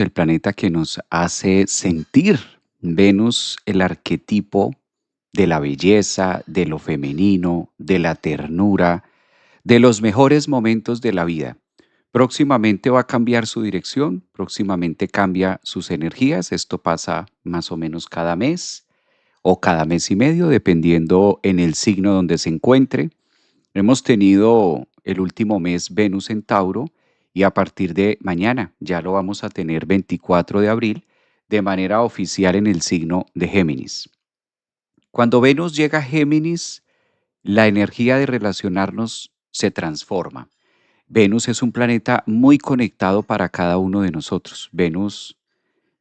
el planeta que nos hace sentir. Venus, el arquetipo de la belleza, de lo femenino, de la ternura, de los mejores momentos de la vida. Próximamente va a cambiar su dirección, próximamente cambia sus energías. Esto pasa más o menos cada mes o cada mes y medio, dependiendo en el signo donde se encuentre. Hemos tenido el último mes Venus en Tauro y a partir de mañana ya lo vamos a tener 24 de abril de manera oficial en el signo de Géminis. Cuando Venus llega a Géminis, la energía de relacionarnos se transforma. Venus es un planeta muy conectado para cada uno de nosotros.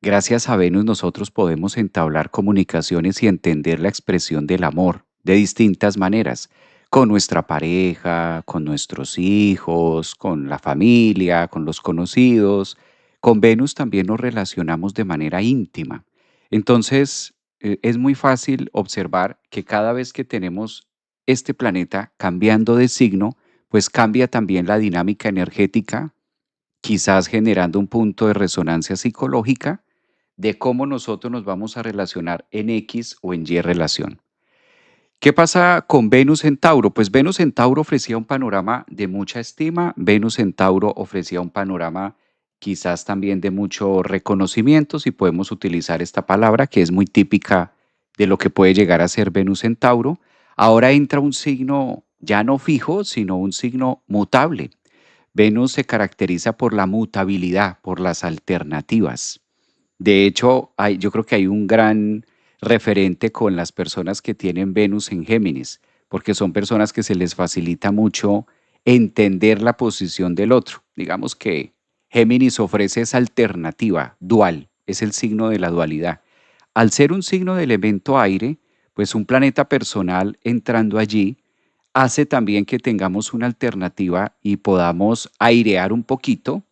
Gracias a Venus nosotros podemos entablar comunicaciones y entender la expresión del amor de distintas maneras, con nuestra pareja, con nuestros hijos, con la familia, con los conocidos. Con Venus también nos relacionamos de manera íntima. Entonces, es muy fácil observar que cada vez que tenemos este planeta cambiando de signo, pues cambia también la dinámica energética, quizás generando un punto de resonancia psicológica de cómo nosotros nos vamos a relacionar en X o en Y relación. ¿Qué pasa con Venus en Tauro? Pues Venus en Tauro ofrecía un panorama de mucha estima, Venus en Tauro ofrecía un panorama quizás también de mucho reconocimiento, si podemos utilizar esta palabra, que es muy típica de lo que puede llegar a ser Venus en Tauro. Ahora entra un signo ya no fijo, sino un signo mutable. Venus se caracteriza por la mutabilidad, por las alternativas. De hecho, yo creo que hay un gran referente con las personas que tienen Venus en Géminis, porque son personas que se les facilita mucho entender la posición del otro. Digamos que Géminis ofrece esa alternativa dual, es el signo de la dualidad. Al ser un signo de elemento aire, pues un planeta personal entrando allí hace también que tengamos una alternativa y podamos airear un poquito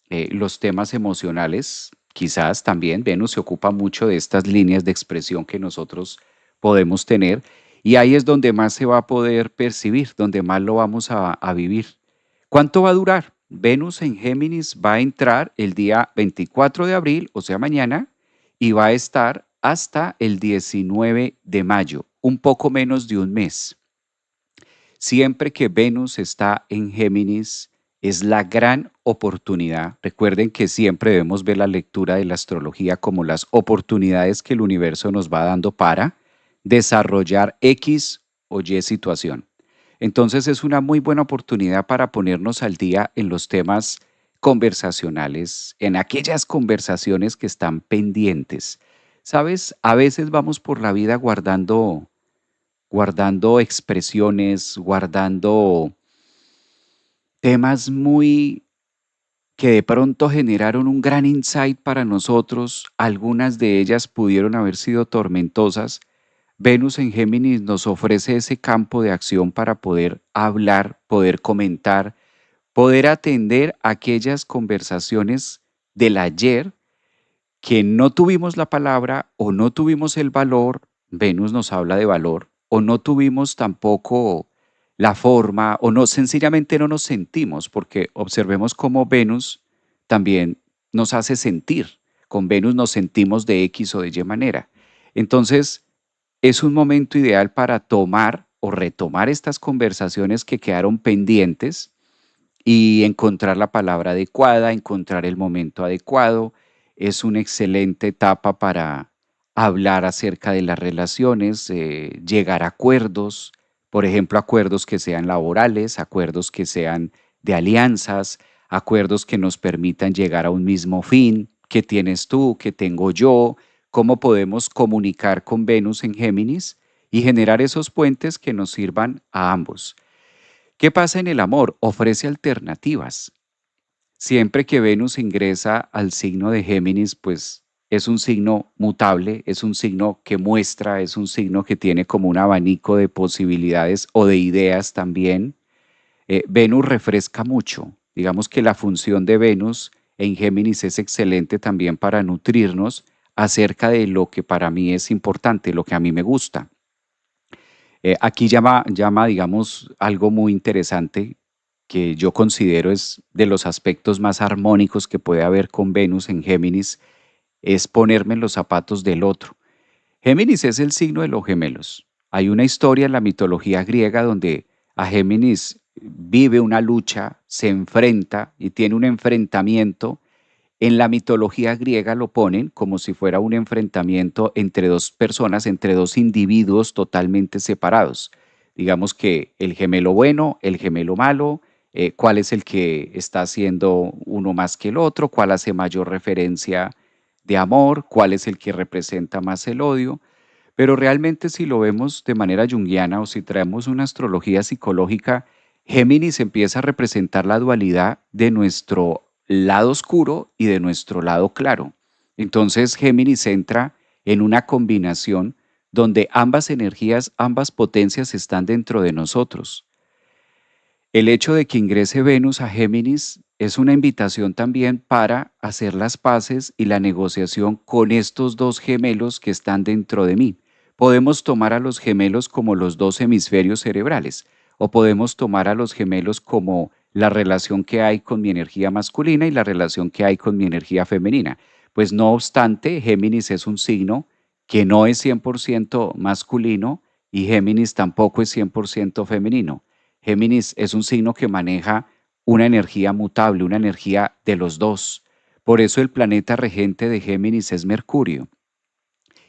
los temas emocionales. Quizás también Venus se ocupa mucho de estas líneas de expresión que nosotros podemos tener y ahí es donde más se va a poder percibir, donde más lo vamos a vivir. ¿Cuánto va a durar? Venus en Géminis va a entrar el día 24 de abril, o sea, mañana, y va a estar hasta el 19 de mayo, un poco menos de un mes. Siempre que Venus está en Géminis, es la gran oportunidad. Recuerden que siempre debemos ver la lectura de la astrología como las oportunidades que el universo nos va dando para desarrollar X o Y situación. Entonces es una muy buena oportunidad para ponernos al día en los temas conversacionales, en aquellas conversaciones que están pendientes. Sabes, a veces vamos por la vida guardando expresiones, guardando temas muy que de pronto generaron un gran insight para nosotros. Algunas de ellas pudieron haber sido tormentosas. Venus en Géminis nos ofrece ese campo de acción para poder hablar, poder comentar, poder atender aquellas conversaciones del ayer que no tuvimos la palabra o no tuvimos el valor. Venus nos habla de valor, o no tuvimos tampoco la forma, o no, sencillamente no nos sentimos, porque observemos cómo Venus también nos hace sentir. Con Venus nos sentimos de X o de Y manera. Entonces, es un momento ideal para tomar o retomar estas conversaciones que quedaron pendientes y encontrar la palabra adecuada, encontrar el momento adecuado. Es una excelente etapa para hablar acerca de las relaciones, llegar a acuerdos, por ejemplo, acuerdos que sean laborales, acuerdos que sean de alianzas, acuerdos que nos permitan llegar a un mismo fin. ¿Qué tienes tú? ¿Qué tengo yo? ¿Cómo podemos comunicar con Venus en Géminis y generar esos puentes que nos sirvan a ambos? ¿Qué pasa en el amor? Ofrece alternativas. Siempre que Venus ingresa al signo de Géminis, pues es un signo mutable, es un signo que muestra, es un signo que tiene como un abanico de posibilidades o de ideas también. Venus refresca mucho. Digamos que la función de Venus en Géminis es excelente también para nutrirnos acerca de lo que para mí es importante, lo que a mí me gusta. Aquí llama, digamos, algo muy interesante. que yo considero es de los aspectos más armónicos que puede haber con Venus en Géminis, es ponerme en los zapatos del otro. Géminis es el signo de los gemelos. Hay una historia en la mitología griega donde a Géminis vive una lucha, se enfrenta y tiene un enfrentamiento. En la mitología griega lo ponen como si fuera un enfrentamiento entre dos personas, entre dos individuos totalmente separados. Digamos que el gemelo bueno, el gemelo malo, cuál es el que está haciendo uno más que el otro, cuál hace mayor referencia de amor, cuál es el que representa más el odio. Pero realmente si lo vemos de manera junguiana o si traemos una astrología psicológica, Géminis empieza a representar la dualidad de nuestro lado oscuro y de nuestro lado claro. Entonces Géminis entra en una combinación donde ambas energías, ambas potencias están dentro de nosotros. El hecho de que ingrese Venus a Géminis es una invitación también para hacer las paces y la negociación con estos dos gemelos que están dentro de mí. Podemos tomar a los gemelos como los dos hemisferios cerebrales o podemos tomar a los gemelos como la relación que hay con mi energía masculina y la relación que hay con mi energía femenina. Pues no obstante, Géminis es un signo que no es 100% masculino y Géminis tampoco es 100% femenino. Géminis es un signo que maneja una energía mutable, una energía de los dos. Por eso el planeta regente de Géminis es Mercurio.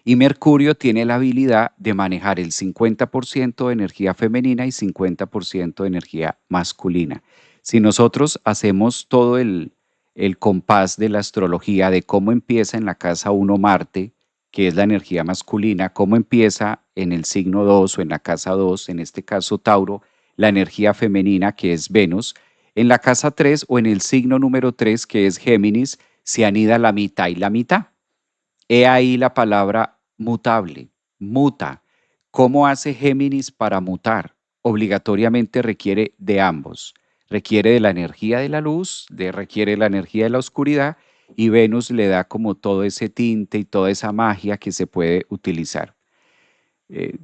Y Mercurio tiene la habilidad de manejar el 50% de energía femenina y 50% de energía masculina. Si nosotros hacemos todo el compás de la astrología de cómo empieza en la casa 1 Marte, que es la energía masculina, cómo empieza en el signo 2 o en la casa 2, en este caso Tauro, la energía femenina, que es Venus, en la casa 3 o en el signo número 3, que es Géminis, se anida la mitad y la mitad. He ahí la palabra mutable, muta. ¿Cómo hace Géminis para mutar? Obligatoriamente requiere de ambos. Requiere de la energía de la luz, requiere la energía de la oscuridad y Venus le da como todo ese tinte y toda esa magia que se puede utilizar. Eh,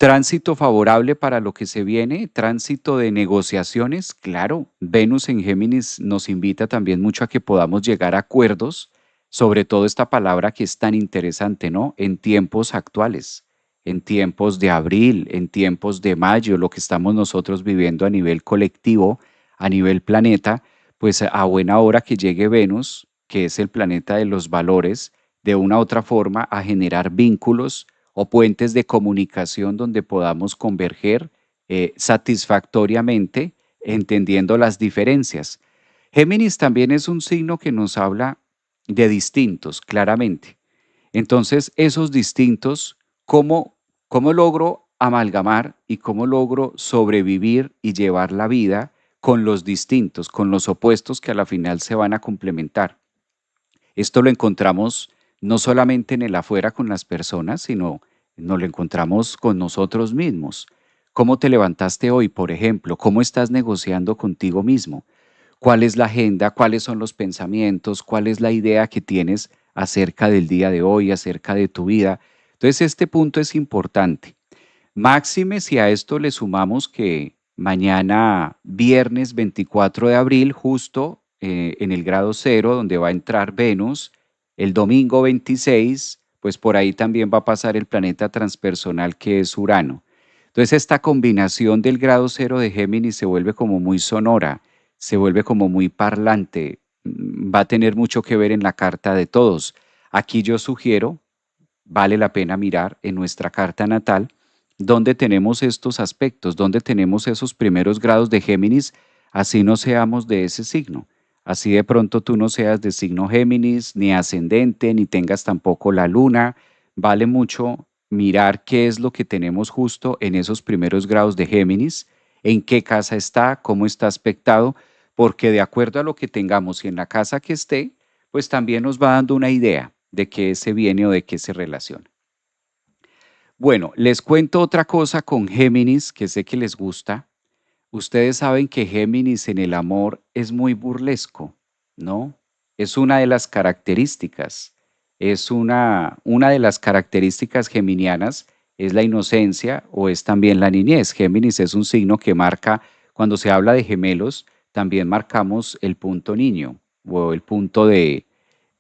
Tránsito favorable para lo que se viene, tránsito de negociaciones, claro, Venus en Géminis nos invita también mucho a que podamos llegar a acuerdos, sobre todo esta palabra que es tan interesante, ¿no? En tiempos actuales, en tiempos de abril, en tiempos de mayo, lo que estamos nosotros viviendo a nivel colectivo, a nivel planeta, pues a buena hora que llegue Venus, que es el planeta de los valores, de una u otra forma a generar vínculos o puentes de comunicación donde podamos converger satisfactoriamente, entendiendo las diferencias. Géminis también es un signo que nos habla de distintos, claramente. Entonces, esos distintos, ¿cómo logro amalgamar y cómo logro sobrevivir y llevar la vida con los distintos, con los opuestos que a la final se van a complementar? Esto lo encontramos no solamente en el afuera con las personas, sino nos lo encontramos con nosotros mismos. ¿Cómo te levantaste hoy, por ejemplo? ¿Cómo estás negociando contigo mismo? ¿Cuál es la agenda? ¿Cuáles son los pensamientos? ¿Cuál es la idea que tienes acerca del día de hoy, acerca de tu vida? Entonces, este punto es importante. Máxime si a esto le sumamos que mañana, viernes 24 de abril, justo en el grado cero, donde va a entrar Venus, el domingo 26, pues por ahí también va a pasar el planeta transpersonal que es Urano. Entonces esta combinación del grado cero de Géminis se vuelve como muy sonora, se vuelve como muy parlante, va a tener mucho que ver en la carta de todos. Aquí yo sugiero, vale la pena mirar en nuestra carta natal dónde tenemos estos aspectos, dónde tenemos esos primeros grados de Géminis, así no seamos de ese signo. Así de pronto tú no seas de signo Géminis, ni ascendente, ni tengas tampoco la luna. Vale mucho mirar qué es lo que tenemos justo en esos primeros grados de Géminis, en qué casa está, cómo está aspectado, porque de acuerdo a lo que tengamos y en la casa que esté, pues también nos va dando una idea de qué se viene o de qué se relaciona. Bueno, les cuento otra cosa con Géminis que sé que les gusta. Ustedes saben que Géminis en el amor es muy burlesco, ¿no? Es una de las características. Es una de las características geminianas, es la inocencia o es también la niñez. Géminis es un signo que marca, cuando se habla de gemelos, también marcamos el punto niño o el punto de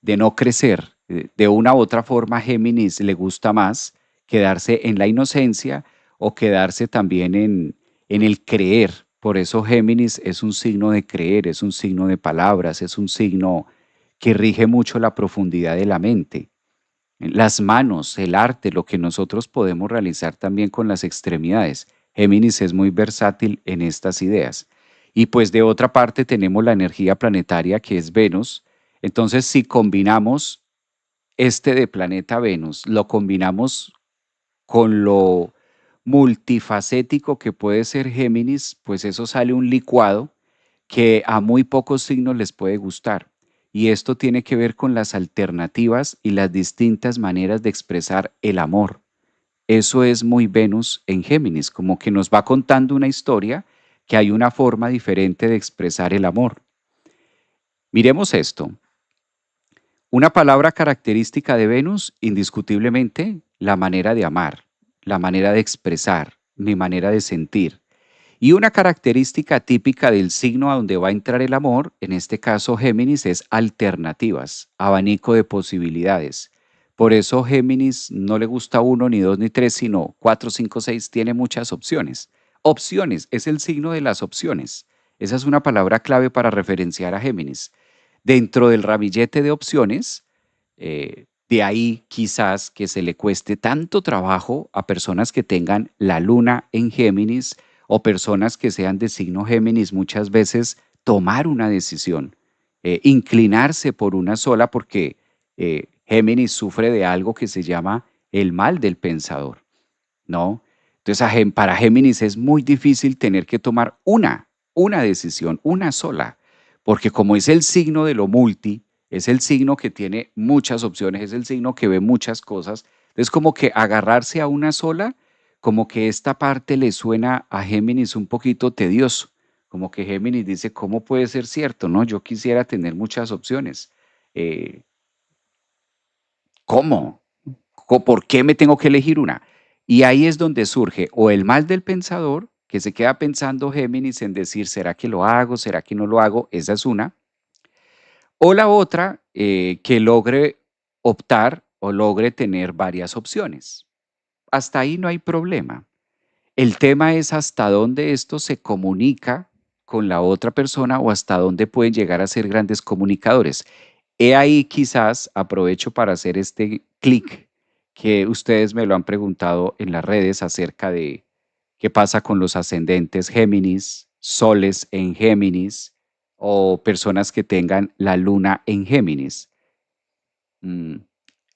no crecer. De una u otra forma, Géminis le gusta más quedarse en la inocencia o quedarse también en el creer. Por eso Géminis es un signo de creer, es un signo de palabras, es un signo que rige mucho la profundidad de la mente. Las manos, el arte, lo que nosotros podemos realizar también con las extremidades. Géminis es muy versátil en estas ideas. Y pues de otra parte tenemos la energía planetaria que es Venus. Entonces, si combinamos este de planeta Venus, lo combinamos con lo multifacético que puede ser Géminis, pues eso sale un licuado que a muy pocos signos les puede gustar. Y esto tiene que ver con las alternativas y las distintas maneras de expresar el amor. Eso es muy Venus en Géminis, como que nos va contando una historia que hay una forma diferente de expresar el amor. Miremos esto. Una palabra característica de Venus, indiscutiblemente, la manera de amar, la manera de expresar, mi manera de sentir. Y una característica típica del signo a donde va a entrar el amor, en este caso Géminis, es alternativas, abanico de posibilidades. Por eso Géminis no le gusta uno, ni dos, ni tres, sino cuatro, cinco, seis, tiene muchas opciones. Opciones, es el signo de las opciones. Esa es una palabra clave para referenciar a Géminis. Dentro del ramillete de opciones, de ahí quizás que se le cueste tanto trabajo a personas que tengan la luna en Géminis o personas que sean de signo Géminis muchas veces tomar una decisión, inclinarse por una sola porque Géminis sufre de algo que se llama el mal del pensador, ¿no? Entonces para Géminis es muy difícil tener que tomar una decisión, una sola, porque como es el signo de lo multi, es el signo que tiene muchas opciones, es el signo que ve muchas cosas, es como que agarrarse a una sola, como que esta parte le suena a Géminis un poquito tedioso, como que Géminis dice, ¿cómo puede ser cierto? No, yo quisiera tener muchas opciones. Eh, ¿Cómo? ¿Por qué me tengo que elegir una? Y ahí es donde surge o el mal del pensador, que se queda pensando Géminis en decir, ¿será que lo hago? ¿Será que no lo hago? Esa es una. O la otra, que logre optar o logre tener varias opciones. Hasta ahí no hay problema. El tema es hasta dónde esto se comunica con la otra persona o hasta dónde pueden llegar a ser grandes comunicadores. He ahí quizás aprovecho para hacer este clic que ustedes me lo han preguntado en las redes acerca de qué pasa con los ascendentes Géminis, soles en Géminis o personas que tengan la luna en Géminis. Mm,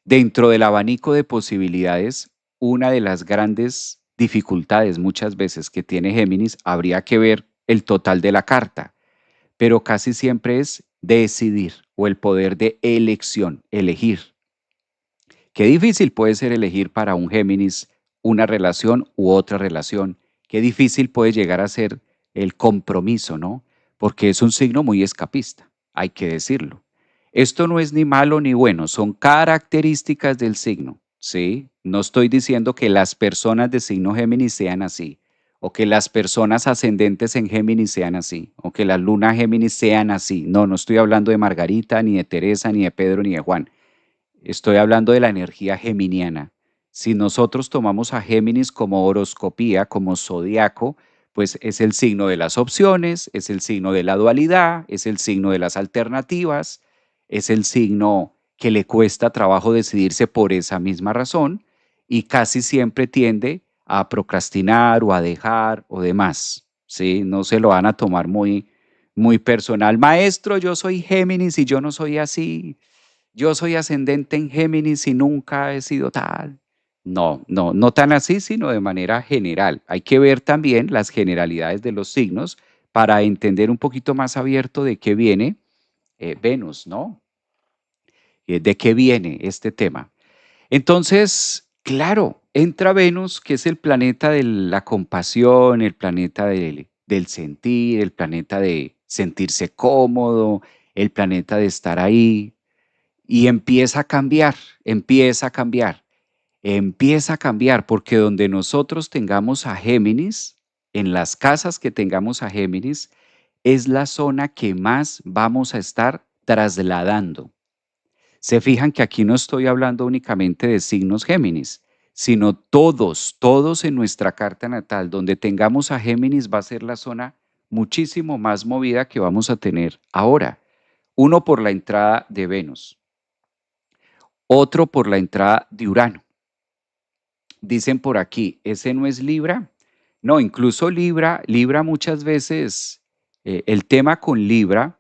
Dentro del abanico de posibilidades, una de las grandes dificultades muchas veces que tiene Géminis habría que ver el total de la carta, pero casi siempre es decidir o el poder de elección, elegir. Qué difícil puede ser elegir para un Géminis una relación u otra relación. Qué difícil puede llegar a ser el compromiso, ¿no? Porque es un signo muy escapista, hay que decirlo. Esto no es ni malo ni bueno, son características del signo, ¿sí? No estoy diciendo que las personas de signo Géminis sean así, o que las personas ascendentes en Géminis sean así, o que la luna Géminis sean así. No, no estoy hablando de Margarita, ni de Teresa, ni de Pedro, ni de Juan. Estoy hablando de la energía geminiana. Si nosotros tomamos a Géminis como horoscopía, como zodiaco, pues es el signo de las opciones, es el signo de la dualidad, es el signo de las alternativas, es el signo que le cuesta trabajo decidirse por esa misma razón y casi siempre tiende a procrastinar o a dejar o demás. ¿Sí? No se lo van a tomar muy personal. Maestro, yo soy Géminis y yo no soy así. Yo soy ascendente en Géminis y nunca he sido tal. No, no, no tan así, sino de manera general. Hay que ver también las generalidades de los signos para entender un poquito más abierto de qué viene Venus, ¿no? De qué viene este tema. Entonces, claro, entra Venus, que es el planeta de la compasión, el planeta del sentir, el planeta de sentirse cómodo, el planeta de estar ahí, y empieza a cambiar, empieza a cambiar, empieza a cambiar, porque donde nosotros tengamos a Géminis, en las casas que tengamos a Géminis, es la zona que más vamos a estar trasladando. Se fijan que aquí no estoy hablando únicamente de signos Géminis, sino todos en nuestra carta natal, donde tengamos a Géminis va a ser la zona muchísimo más movida que vamos a tener ahora. Uno por la entrada de Venus, otro por la entrada de Urano. Dicen por aquí, ¿ese no es Libra? No, incluso Libra muchas veces, el tema con Libra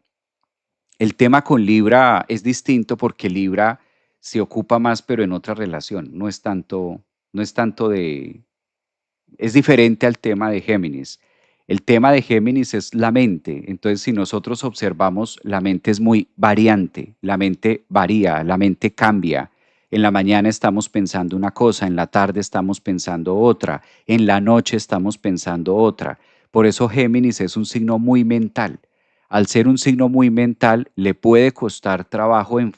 es distinto porque Libra se ocupa más, pero en otra relación, no es tanto de, es diferente al tema de Géminis. El tema de Géminis es la mente. Entonces, si nosotros observamos, la mente es muy variante, la mente varía, la mente cambia. En la mañana estamos pensando una cosa, en la tarde estamos pensando otra, en la noche estamos pensando otra. Por eso Géminis es un signo muy mental. Al ser un signo muy mental, le puede costar trabajo el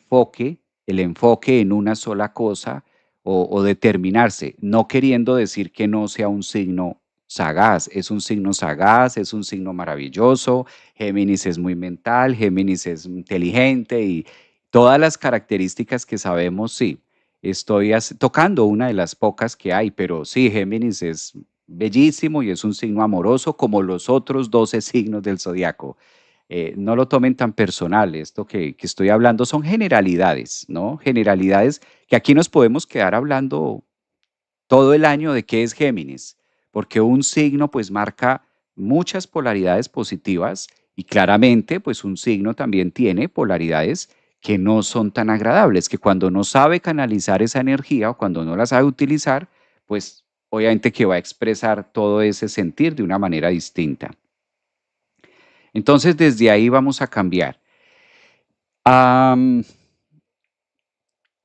enfoque en una sola cosa o determinarse, no queriendo decir que no sea un signo sagaz, es un signo sagaz, es un signo maravilloso, Géminis es muy mental, Géminis es inteligente y todas las características que sabemos, sí, estoy tocando una de las pocas que hay, pero sí, Géminis es bellísimo y es un signo amoroso como los otros 12 signos del zodiaco. No lo tomen tan personal, esto que estoy hablando son generalidades, ¿no? Generalidades que aquí nos podemos quedar hablando todo el año de qué es Géminis, porque un signo pues marca muchas polaridades positivas y claramente pues un signo también tiene polaridades que no son tan agradables, que cuando no sabe canalizar esa energía o cuando no la sabe utilizar, pues obviamente que va a expresar todo ese sentir de una manera distinta. Entonces desde ahí vamos a cambiar. Am,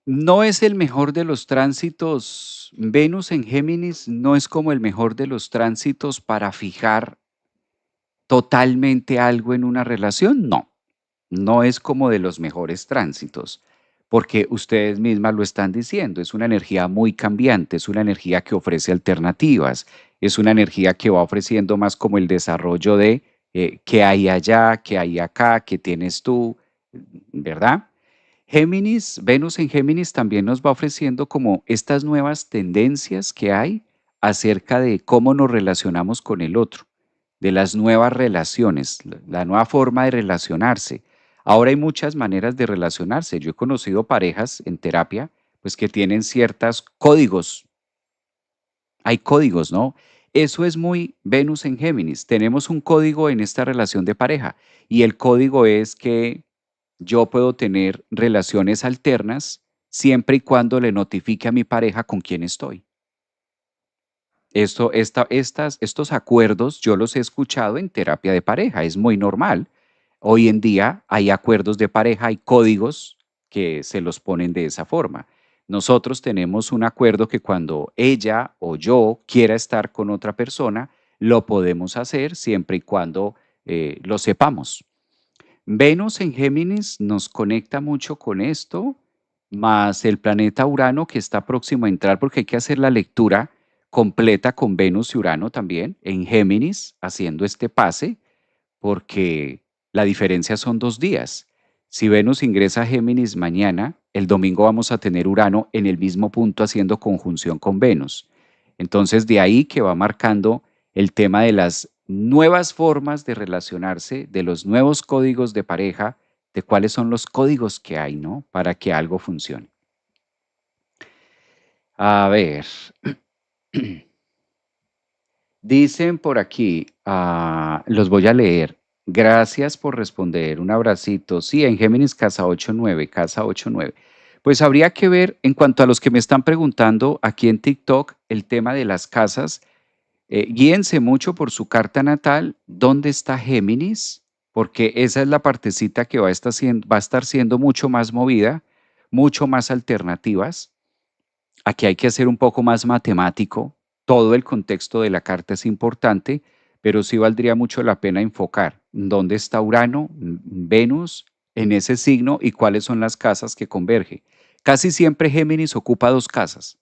no es el mejor de los tránsitos. Venus en Géminis no es como el mejor de los tránsitos para fijar totalmente algo en una relación. No, no es como de los mejores tránsitos, porque ustedes mismas lo están diciendo. Es una energía muy cambiante, es una energía que ofrece alternativas, es una energía que va ofreciendo más como el desarrollo de qué hay allá, qué hay acá, qué tienes tú, ¿verdad? Géminis, Venus en Géminis también nos va ofreciendo como estas nuevas tendencias que hay acerca de cómo nos relacionamos con el otro, de las nuevas relaciones, la nueva forma de relacionarse. Ahora hay muchas maneras de relacionarse. Yo he conocido parejas en terapia, pues que tienen ciertos códigos. Hay códigos, ¿no? Eso es muy Venus en Géminis. Tenemos un código en esta relación de pareja y el código es que yo puedo tener relaciones alternas siempre y cuando le notifique a mi pareja con quién estoy. Estos acuerdos yo los he escuchado en terapia de pareja, es muy normal. Hoy en día hay acuerdos de pareja, hay códigos que se los ponen de esa forma. Nosotros tenemos un acuerdo que cuando ella o yo quiera estar con otra persona, lo podemos hacer siempre y cuando lo sepamos. Venus en Géminis nos conecta mucho con esto, más el planeta Urano que está próximo a entrar, porque hay que hacer la lectura completa con Venus y Urano también en Géminis, haciendo este pase, porque la diferencia son 2 días. Si Venus ingresa a Géminis mañana, el domingo vamos a tener Urano en el mismo punto haciendo conjunción con Venus. Entonces, de ahí que va marcando el tema de las nuevas formas de relacionarse, de los nuevos códigos de pareja, de cuáles son los códigos que hay, ¿no? Para que algo funcione. A ver, dicen por aquí, los voy a leer. Gracias por responder. Un abracito. Sí, en Géminis casa 89, casa 89. Pues habría que ver, en cuanto a los que me están preguntando aquí en TikTok, el tema de las casas. Guíense mucho por su carta natal, dónde está Géminis, porque esa es la partecita que va a estar siendo mucho más movida, mucho más alternativas. Aquí hay que hacer un poco más matemático. Todo el contexto de la carta es importante, pero sí valdría mucho la pena enfocar dónde está Urano, Venus en ese signo y cuáles son las casas que converge. Casi siempre Géminis ocupa 2 casas.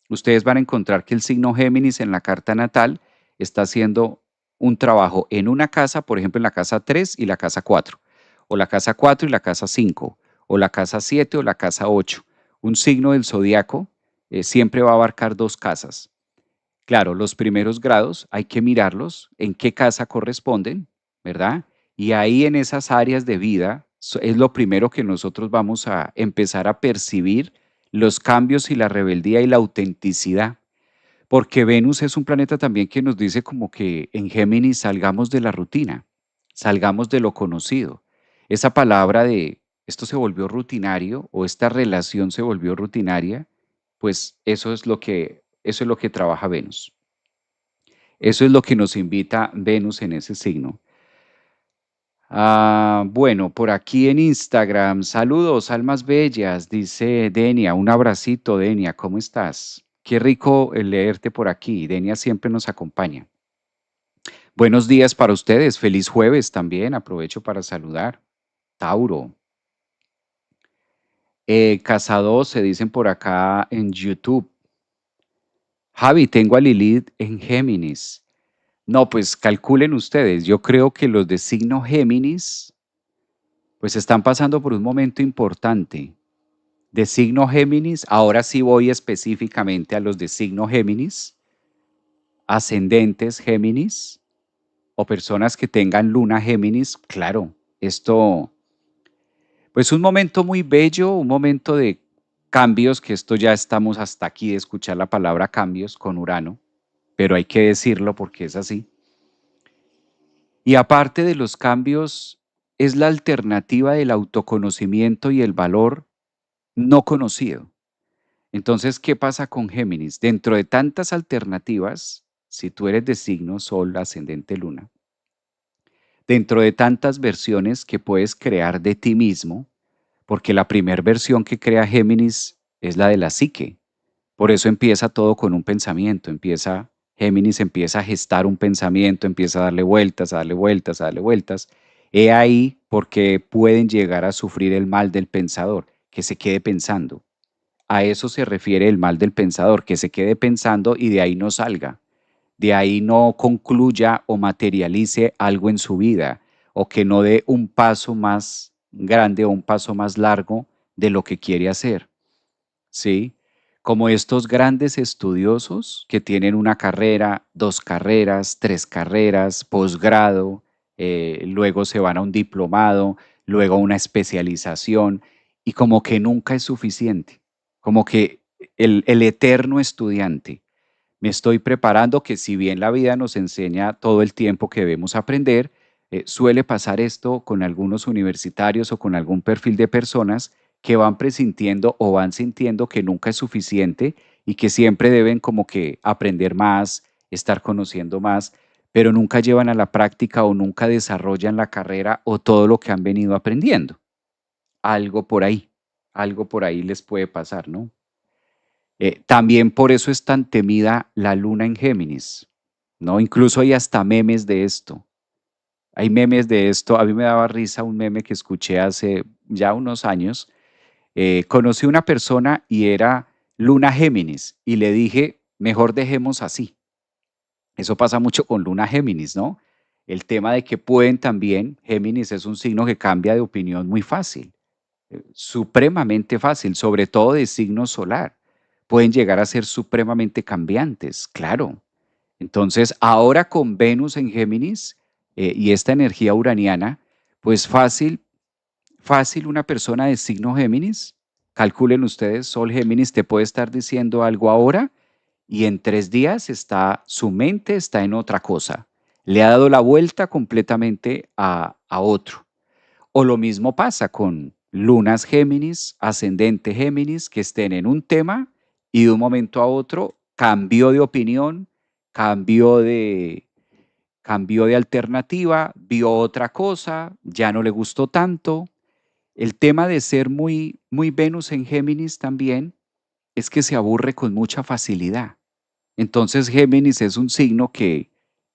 Ustedes van a encontrar que el signo Géminis en la carta natal está haciendo un trabajo en una casa, por ejemplo, en la casa 3 y la casa 4, o la casa 4 y la casa 5, o la casa 7 o la casa 8. Un signo del zodiaco siempre va a abarcar dos casas. Claro, los primeros grados hay que mirarlos en qué casa corresponden, ¿verdad? Y ahí en esas áreas de vida es lo primero que nosotros vamos a empezar a percibir los cambios y la rebeldía y la autenticidad. Porque Venus es un planeta también que nos dice como que en Géminis salgamos de la rutina, salgamos de lo conocido. Esa palabra de esto se volvió rutinario o esta relación se volvió rutinaria, pues eso es lo que trabaja Venus. Eso es lo que nos invita Venus en ese signo. Bueno, por aquí en Instagram, saludos, almas bellas, dice Denia, un abracito, Denia, ¿cómo estás? Qué rico leerte por aquí, Denia siempre nos acompaña. Buenos días para ustedes, feliz jueves también, aprovecho para saludar. Tauro, Casados se dicen por acá en YouTube. Javi, tengo a Lilith en Géminis. No, pues calculen ustedes, yo creo que los de signo Géminis pues están pasando por un momento importante. De signo Géminis, ahora sí voy específicamente a los de signo Géminis, ascendentes Géminis o personas que tengan luna Géminis, claro, esto, pues un momento muy bello, un momento de cambios, que esto ya estamos hasta aquí de escuchar la palabra cambios con Urano, pero hay que decirlo porque es así. Y aparte de los cambios, es la alternativa del autoconocimiento y el valor no conocido. Entonces, ¿qué pasa con Géminis? Dentro de tantas alternativas, si tú eres de signo Sol, ascendente, Luna, dentro de tantas versiones que puedes crear de ti mismo, porque la primera versión que crea Géminis es la de la psique. Por eso empieza todo con un pensamiento, Géminis empieza a gestar un pensamiento, empieza a darle vueltas, a darle vueltas, a darle vueltas. He ahí porque pueden llegar a sufrir el mal del pensador, que se quede pensando. A eso se refiere el mal del pensador, que se quede pensando y de ahí no salga, de ahí no concluya o materialice algo en su vida, o que no dé un paso más grande o un paso más largo de lo que quiere hacer, ¿sí? Como estos grandes estudiosos que tienen una carrera, dos carreras, tres carreras, posgrado, luego se van a un diplomado, luego a una especialización, y como que nunca es suficiente, como que el eterno estudiante. Me estoy preparando, que si bien la vida nos enseña todo el tiempo que debemos aprender, suele pasar esto con algunos universitarios o con algún perfil de personas que van presintiendo o van sintiendo que nunca es suficiente y que siempre deben como que aprender más, estar conociendo más, pero nunca llevan a la práctica o nunca desarrollan la carrera o todo lo que han venido aprendiendo. Algo por ahí, algo por ahí les puede pasar, ¿no? También por eso es tan temida la luna en Géminis, ¿no? Incluso hay hasta memes de esto. Hay memes de esto. A mí me daba risa un meme que escuché hace ya unos años. Conocí una persona y era luna Géminis y le dije, mejor dejemos así. Eso pasa mucho con luna Géminis, ¿no? El tema de que pueden también, Géminis es un signo que cambia de opinión muy fácil, supremamente fácil, sobre todo de signo solar. Pueden llegar a ser supremamente cambiantes, claro. Entonces, ahora con Venus en Géminis y esta energía uraniana, pues fácil, fácil una persona de signo Géminis, calculen ustedes, Sol Géminis te puede estar diciendo algo ahora y en 3 días su mente está en otra cosa. Le ha dado la vuelta completamente a otro. O lo mismo pasa con lunas Géminis, ascendente Géminis, que estén en un tema y de un momento a otro cambió de opinión, cambió de, cambió de alternativa, vio otra cosa, ya no le gustó tanto. El tema de ser muy, muy Venus en Géminis también es que se aburre con mucha facilidad. Entonces Géminis es un signo que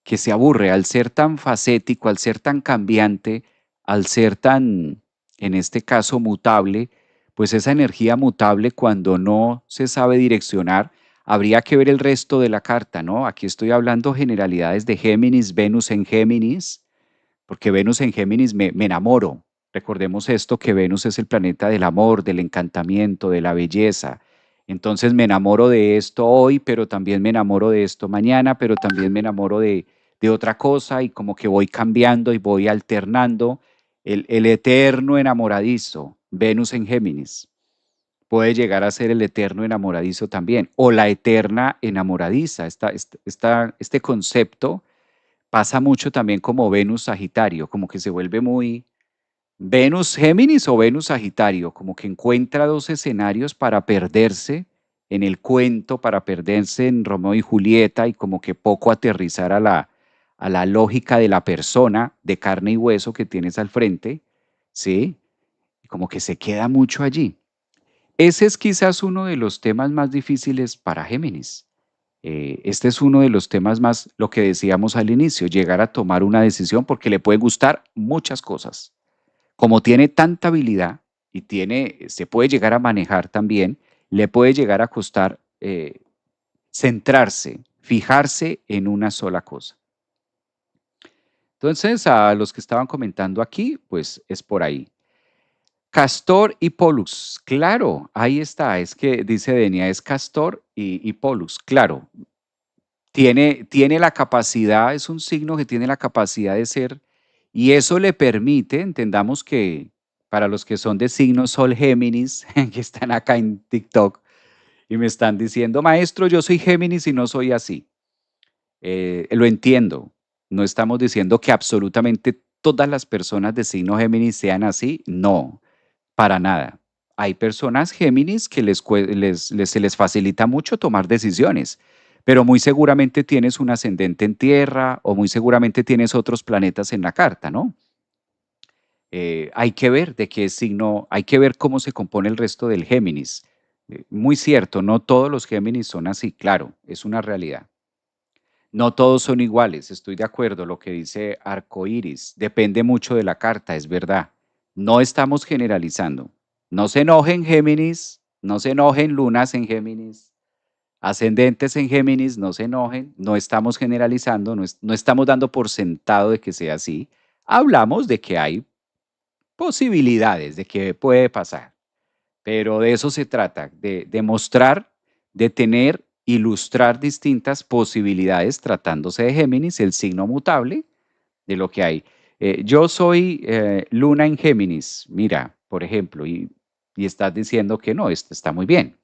se aburre al ser tan facético, al ser tan cambiante, al ser tan, en este caso, mutable, pues esa energía mutable cuando no se sabe direccionar, Habría que ver el resto de la carta, ¿no? Aquí estoy hablando generalidades de Géminis, Venus en Géminis, porque Venus en Géminis me enamoro. Recordemos esto, que Venus es el planeta del amor, del encantamiento, de la belleza. Entonces me enamoro de esto hoy, pero también me enamoro de esto mañana, pero también me enamoro de otra cosa y como que voy cambiando y voy alternando. El eterno enamoradizo, Venus en Géminis, puede llegar a ser el eterno enamoradizo también, o la eterna enamoradiza. Este concepto pasa mucho también como Venus Sagitario, como que se vuelve muy Venus Géminis o Venus Sagitario, como que encuentra dos escenarios para perderse en el cuento, para perderse en Romeo y Julieta y como que poco aterrizar a la lógica de la persona de carne y hueso que tienes al frente, ¿sí? Como que se queda mucho allí. Ese es quizás uno de los temas más difíciles para Géminis. Este es uno de los temas más, lo que decíamos al inicio, llegar a tomar una decisión porque le puede gustar muchas cosas. Como tiene tanta habilidad y se puede llegar a manejar también, le puede llegar a costar centrarse, fijarse en una sola cosa. Entonces, a los que estaban comentando aquí, pues es por ahí. Castor y Pollux, claro, ahí está, es que dice Denia, es Castor y Pollux, claro, tiene la capacidad, es un signo que tiene la capacidad de ser, y eso le permite, entendamos que para los que son de signo Sol Géminis, que están acá en TikTok y me están diciendo, maestro, yo soy Géminis y no soy así. Lo entiendo, no estamos diciendo que absolutamente todas las personas de signo Géminis sean así, no, para nada. Hay personas Géminis que se les facilita mucho tomar decisiones, pero muy seguramente tienes un ascendente en tierra o muy seguramente tienes otros planetas en la carta, ¿no? Hay que ver de qué signo, hay que ver cómo se compone el resto del Géminis. Muy cierto, no todos los Géminis son así, claro, es una realidad. No todos son iguales, estoy de acuerdo, lo que dice Arcoiris, depende mucho de la carta, es verdad. No estamos generalizando. No se enojen Géminis, no se enojen lunas en Géminis, ascendentes en Géminis, no se enojen, no estamos generalizando, no estamos dando por sentado de que sea así. Hablamos de que hay posibilidades, de que puede pasar. Pero de eso se trata, de mostrar, de tener, ilustrar distintas posibilidades tratándose de Géminis, el signo mutable de lo que hay. Yo soy Luna en Géminis, mira, por ejemplo, y estás diciendo que no, esto está muy bien.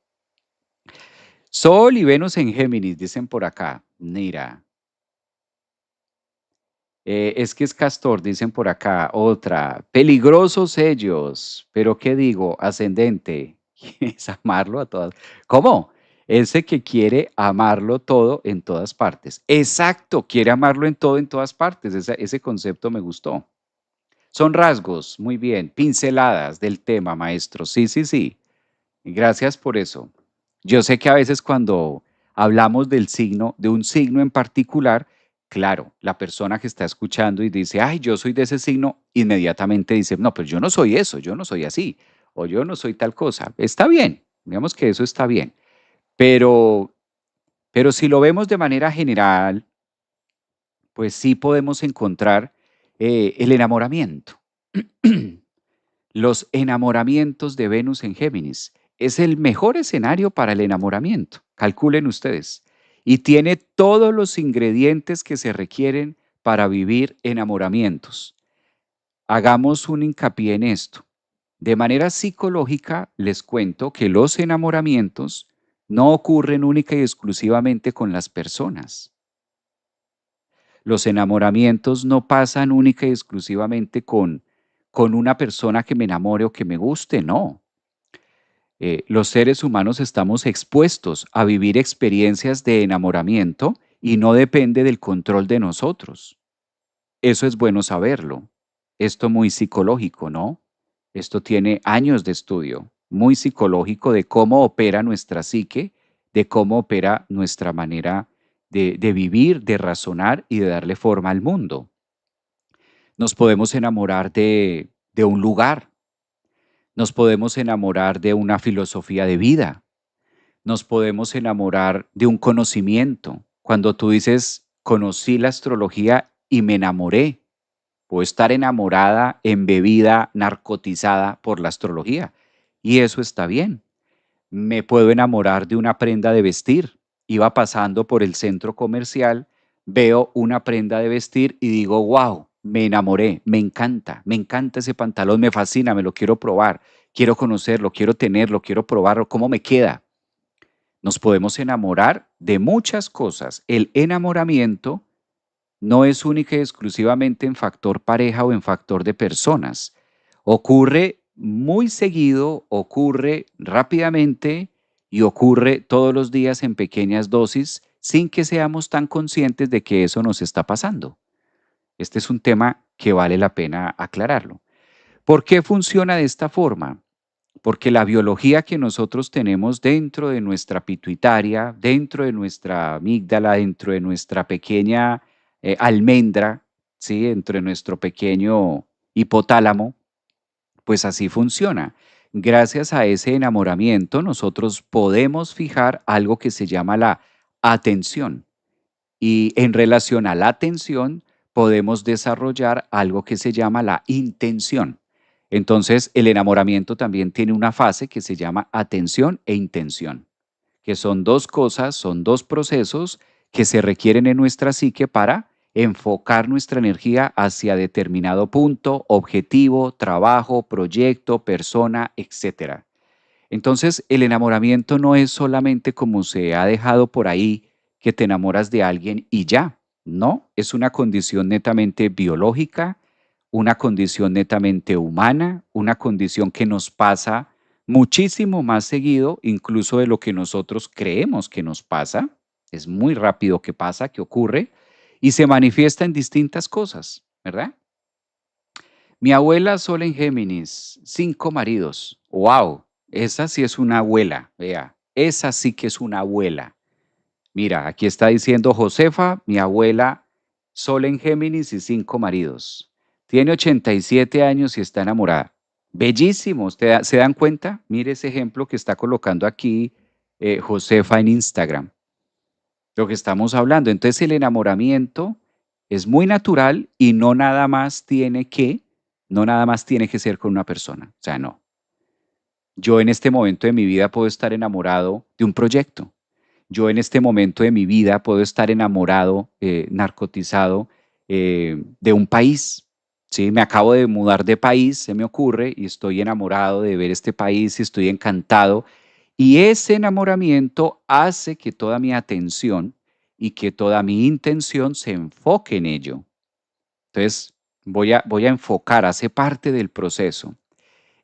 Sol y Venus en Géminis, dicen por acá, mira. Es que es castor, dicen por acá. Otra, peligrosos ellos. Pero ¿qué digo? Ascendente. Es amarlo a todas. ¿Cómo? Ese que quiere amarlo todo en todas partes. Exacto, quiere amarlo en todo en todas partes. Ese concepto me gustó. Son rasgos, muy bien, pinceladas del tema, maestro. Sí, sí, sí. Gracias por eso. Yo sé que a veces cuando hablamos del signo, de un signo en particular, claro, la persona que está escuchando y dice, ay, yo soy de ese signo, inmediatamente dice, no, pero yo no soy eso, yo no soy así, o yo no soy tal cosa. Está bien, digamos que eso está bien, pero, pero si lo vemos de manera general, pues sí podemos encontrar el enamoramiento. Los enamoramientos de Venus en Géminis. Es el mejor escenario para el enamoramiento, calculen ustedes. Y tiene todos los ingredientes que se requieren para vivir enamoramientos. Hagamos un hincapié en esto. De manera psicológica, les cuento que los enamoramientos no ocurren única y exclusivamente con las personas. Los enamoramientos no pasan única y exclusivamente con una persona que me enamore o que me guste, no. Los seres humanos estamos expuestos a vivir experiencias de enamoramiento y no depende del control de nosotros. Eso es bueno saberlo. Esto muy psicológico, ¿no? Esto tiene años de estudio, muy psicológico de cómo opera nuestra psique, de cómo opera nuestra manera de vivir, de razonar y de darle forma al mundo. Nos podemos enamorar de un lugar, nos podemos enamorar de una filosofía de vida, nos podemos enamorar de un conocimiento. Cuando tú dices, conocí la astrología y me enamoré, puedo estar enamorada, embebida, narcotizada por la astrología. Y eso está bien. Me puedo enamorar de una prenda de vestir. Iba pasando por el centro comercial, veo una prenda de vestir y digo, wow, me enamoré, me encanta ese pantalón, me fascina, me lo quiero probar, quiero conocerlo, quiero tenerlo, quiero probarlo, ¿cómo me queda? Nos podemos enamorar de muchas cosas. El enamoramiento no es única y exclusivamente en factor pareja o en factor de personas. Ocurre muy seguido, ocurre rápidamente y ocurre todos los días en pequeñas dosis sin que seamos tan conscientes de que eso nos está pasando. Este es un tema que vale la pena aclararlo. ¿Por qué funciona de esta forma? Porque la biología que nosotros tenemos dentro de nuestra pituitaria, dentro de nuestra amígdala, dentro de nuestra pequeña almendra, ¿sí? Dentro de nuestro pequeño hipotálamo, pues así funciona. Gracias a ese enamoramiento, nosotros podemos fijar algo que se llama la atención. Y en relación a la atención, podemos desarrollar algo que se llama la intención. Entonces, el enamoramiento también tiene una fase que se llama atención e intención, que son dos cosas, son dos procesos que se requieren en nuestra psique para enfocar nuestra energía hacia determinado punto, objetivo, trabajo, proyecto, persona, etcétera. Entonces, el enamoramiento no es solamente como se ha dejado por ahí, que te enamoras de alguien y ya. No, es una condición netamente biológica, una condición netamente humana, una condición que nos pasa muchísimo más seguido, incluso de lo que nosotros creemos que nos pasa. Es muy rápido que pasa, que ocurre, y se manifiesta en distintas cosas, ¿verdad? Mi abuela Sol en Géminis, 5 maridos. ¡Wow! Esa sí es una abuela, vea, esa sí que es una abuela. Mira, aquí está diciendo Josefa, mi abuela Sol en Géminis y 5 maridos. Tiene 87 años y está enamorada. Bellísimo, ¿se dan cuenta? Mire ese ejemplo que está colocando aquí Josefa en Instagram. Lo que estamos hablando. Entonces el enamoramiento es muy natural y no nada más tiene que ser con una persona. O sea, no. Yo en este momento de mi vida puedo estar enamorado de un proyecto. Yo en este momento de mi vida puedo estar enamorado, narcotizado de un país. ¿Sí? Me acabo de mudar de país, se me ocurre, y estoy enamorado de ver este país y estoy encantado. Y ese enamoramiento hace que toda mi atención y que toda mi intención se enfoque en ello. Entonces, voy a enfocar, hace parte del proceso.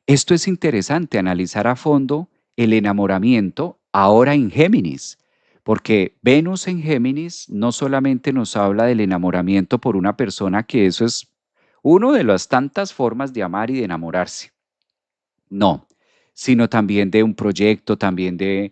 Esto es interesante, analizar a fondo el enamoramiento ahora en Géminis, porque Venus en Géminis no solamente nos habla del enamoramiento por una persona, que eso es una de las tantas formas de amar y de enamorarse. No, sino también de un proyecto, también de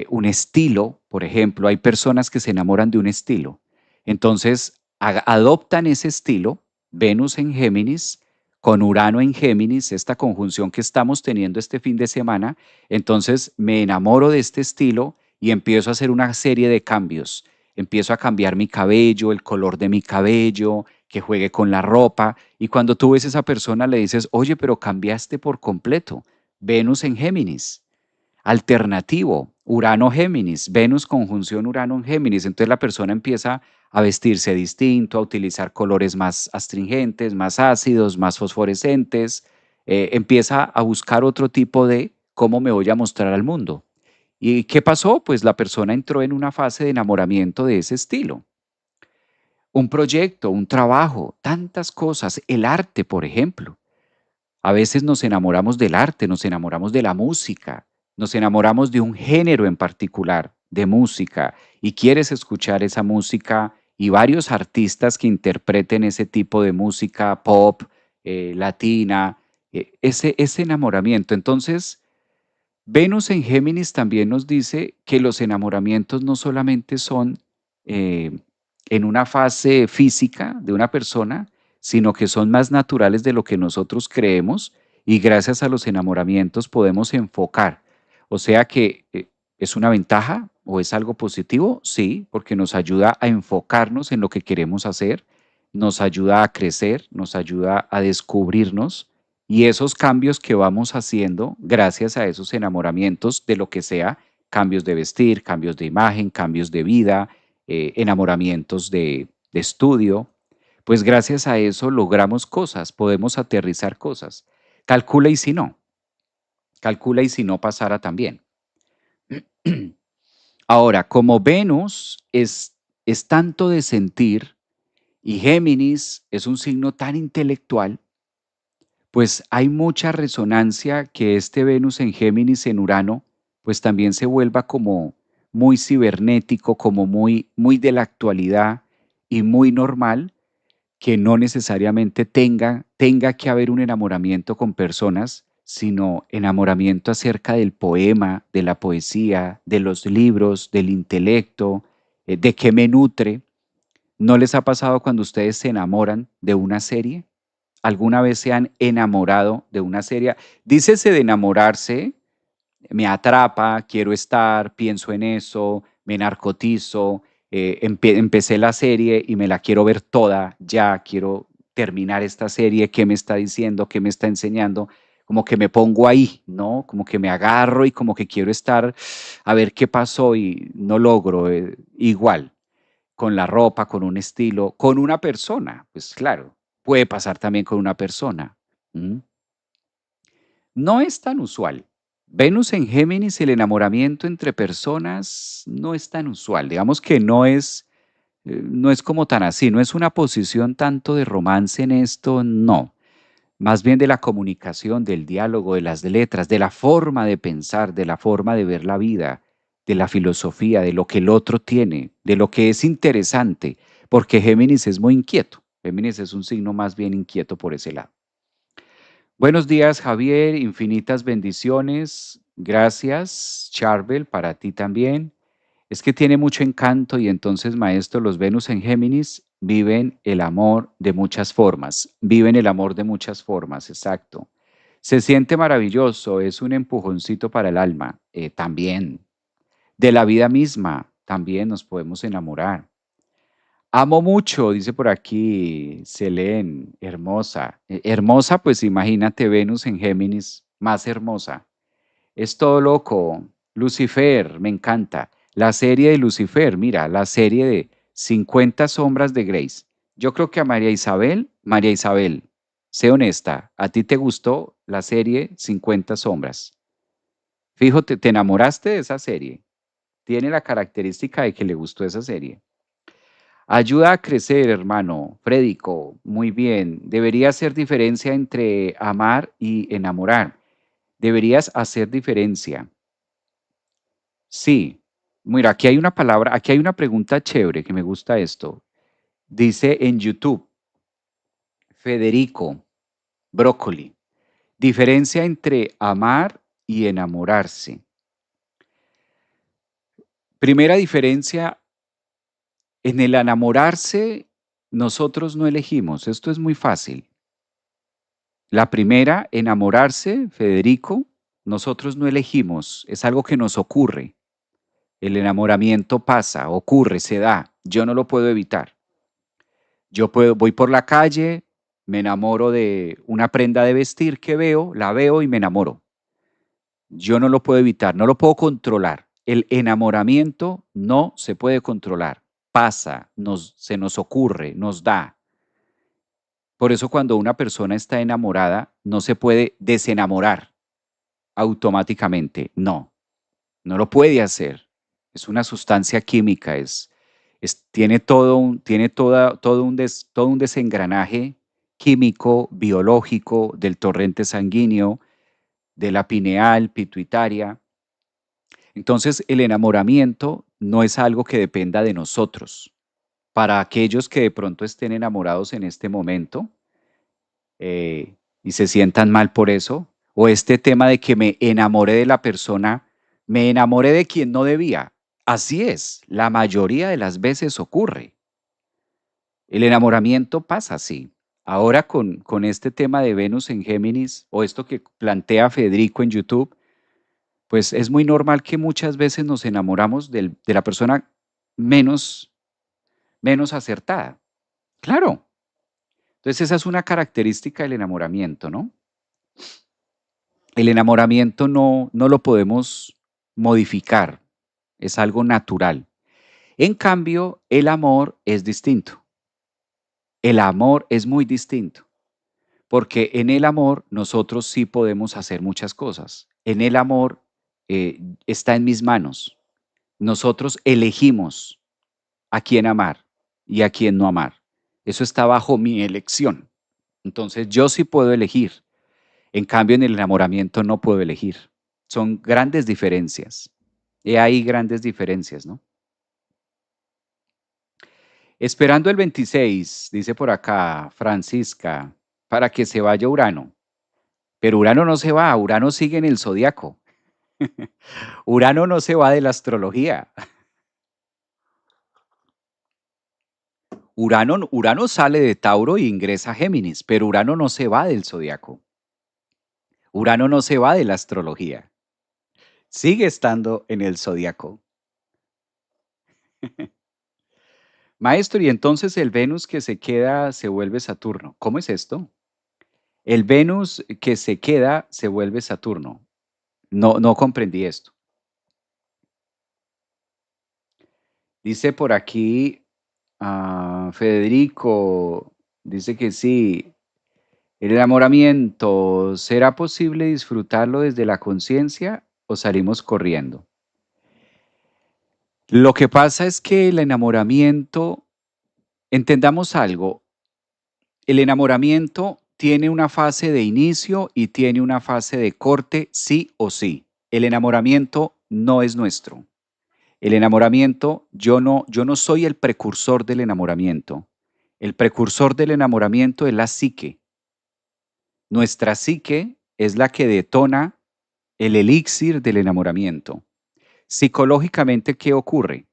un estilo. Por ejemplo, hay personas que se enamoran de un estilo. Entonces, adoptan ese estilo, Venus en Géminis, con Urano en Géminis, esta conjunción que estamos teniendo este fin de semana. Entonces, me enamoro de este estilo y empiezo a hacer una serie de cambios. Empiezo a cambiar mi cabello, el color de mi cabello, que juegue con la ropa. Y cuando tú ves a esa persona le dices, oye, pero cambiaste por completo. Venus en Géminis. Alternativo, Urano Géminis, Venus conjunción Urano en Géminis. Entonces la persona empieza a vestirse distinto, a utilizar colores más astringentes, más ácidos, más fosforescentes. Empieza a buscar otro tipo de cómo me voy a mostrar al mundo. ¿Y qué pasó? Pues la persona entró en una fase de enamoramiento de ese estilo. Un proyecto, un trabajo, tantas cosas, el arte, por ejemplo. A veces nos enamoramos del arte, nos enamoramos de la música, nos enamoramos de un género en particular de música y quieres escuchar esa música y varios artistas que interpreten ese tipo de música pop, latina, ese enamoramiento. Entonces, Venus en Géminis también nos dice que los enamoramientos no solamente son eh, en una fase física de una persona, sino que son más naturales de lo que nosotros creemos y gracias a los enamoramientos podemos enfocar. O sea que ¿Es una ventaja o es algo positivo? Sí, porque nos ayuda a enfocarnos en lo que queremos hacer, nos ayuda a crecer, nos ayuda a descubrirnos y esos cambios que vamos haciendo gracias a esos enamoramientos de lo que sea, cambios de vestir, cambios de imagen, cambios de vida, enamoramientos de estudio, pues gracias a eso logramos cosas, podemos aterrizar cosas. Calcula y si no, calcula y si no pasara también. Ahora, como Venus es tanto de sentir y Géminis es un signo tan intelectual, pues hay mucha resonancia que este Venus en Géminis en Urano, pues también se vuelva como muy cibernético, como muy de la actualidad y muy normal, que no necesariamente tenga que haber un enamoramiento con personas, sino enamoramiento acerca del poema, de la poesía, de los libros, del intelecto, de qué me nutre. ¿No les ha pasado cuando ustedes se enamoran de una serie? ¿Alguna vez se han enamorado de una serie? Dícese de enamorarse, me atrapa, quiero estar, pienso en eso, me narcotizo, empecé la serie y me la quiero ver toda, ya quiero terminar esta serie, qué me está diciendo, qué me está enseñando, como que me pongo ahí, ¿no? Como que me agarro y como que quiero estar a ver qué pasó y no logro, igual, con la ropa, con un estilo, con una persona, pues claro, puede pasar también con una persona. ¿M? No es tan usual. Venus en Géminis, el enamoramiento entre personas no es tan usual. Digamos que no es como tan así, no es una posición tanto de romance en esto, no. Más bien de la comunicación, del diálogo, de las letras, de la forma de pensar, de la forma de ver la vida, de la filosofía, de lo que el otro tiene, de lo que es interesante, porque Géminis es muy inquieto. Géminis es un signo más bien inquieto por ese lado. Buenos días, Javier. Infinitas bendiciones. Gracias, Charbel, para ti también. Es que tiene mucho encanto y entonces, maestro, los Venus en Géminis viven el amor de muchas formas. Viven el amor de muchas formas, exacto. Se siente maravilloso, es un empujoncito para el alma. También. De la vida misma, también nos podemos enamorar. Amo mucho, dice por aquí Selene, hermosa. Hermosa, pues imagínate Venus en Géminis, más hermosa. Es todo loco. Lucifer, me encanta. La serie de Lucifer, mira, la serie de 50 sombras de Grace. Yo creo que a María Isabel, sé honesta, ¿a ti te gustó la serie 50 sombras? Fíjate, te enamoraste de esa serie. Tiene la característica de que le gustó esa serie. Ayuda a crecer, hermano. Frédico, muy bien. Debería hacer diferencia entre amar y enamorar. Deberías hacer diferencia. Sí. Mira, aquí hay una palabra, aquí hay una pregunta chévere que me gusta esto. Dice en YouTube, Federico, brócoli. Diferencia entre amar y enamorarse. Primera diferencia, en el enamorarse, nosotros no elegimos. Esto es muy fácil. La primera, enamorarse, Federico, nosotros no elegimos, es algo que nos ocurre. El enamoramiento pasa, ocurre, se da. Yo no lo puedo evitar. Voy por la calle, me enamoro de una prenda de vestir que veo, la veo y me enamoro. Yo no lo puedo evitar, no lo puedo controlar. El enamoramiento no se puede controlar. Pasa, se nos ocurre, nos da. Por eso cuando una persona está enamorada, no se puede desenamorar automáticamente. No, no lo puede hacer. Es una sustancia química, tiene todo un desengranaje químico, biológico del torrente sanguíneo, de la pineal, pituitaria. Entonces, el enamoramiento no es algo que dependa de nosotros. Para aquellos que de pronto estén enamorados en este momento, y se sientan mal por eso, o este tema de que me enamoré de la persona, me enamoré de quien no debía. Así es, la mayoría de las veces ocurre. El enamoramiento pasa así. Ahora con este tema de Venus en Géminis, o esto que plantea Federico en YouTube, pues es muy normal que muchas veces nos enamoramos de la persona menos, menos acertada. Claro. Entonces esa es una característica del enamoramiento, ¿no? El enamoramiento no lo podemos modificar, es algo natural. En cambio, el amor es distinto. El amor es muy distinto, porque en el amor nosotros sí podemos hacer muchas cosas. En el amor está en mis manos. Nosotros elegimos a quién amar y a quién no amar. Eso está bajo mi elección. Entonces yo sí puedo elegir. En cambio, en el enamoramiento no puedo elegir. Son grandes diferencias. Y hay grandes diferencias, ¿no? Esperando el 26, dice por acá Francisca, para que se vaya Urano. Pero Urano no se va, Urano sigue en el zodiaco. Urano no se va de la astrología. Urano sale de Tauro e ingresa a Géminis, pero Urano no se va del zodiaco. Urano no se va de la astrología. Sigue estando en el zodiaco. Maestro, y entonces el Venus que se queda se vuelve Saturno. ¿Cómo es esto? El Venus que se queda se vuelve Saturno. No comprendí esto. Dice por aquí Federico, dice que sí. El enamoramiento, ¿será posible disfrutarlo desde la conciencia o salimos corriendo? Lo que pasa es que el enamoramiento, entendamos algo, el enamoramiento tiene una fase de inicio y tiene una fase de corte, sí o sí. El enamoramiento no es nuestro. El enamoramiento, yo no soy el precursor del enamoramiento. El precursor del enamoramiento es la psique. Nuestra psique es la que detona el elixir del enamoramiento. Psicológicamente, ¿qué ocurre?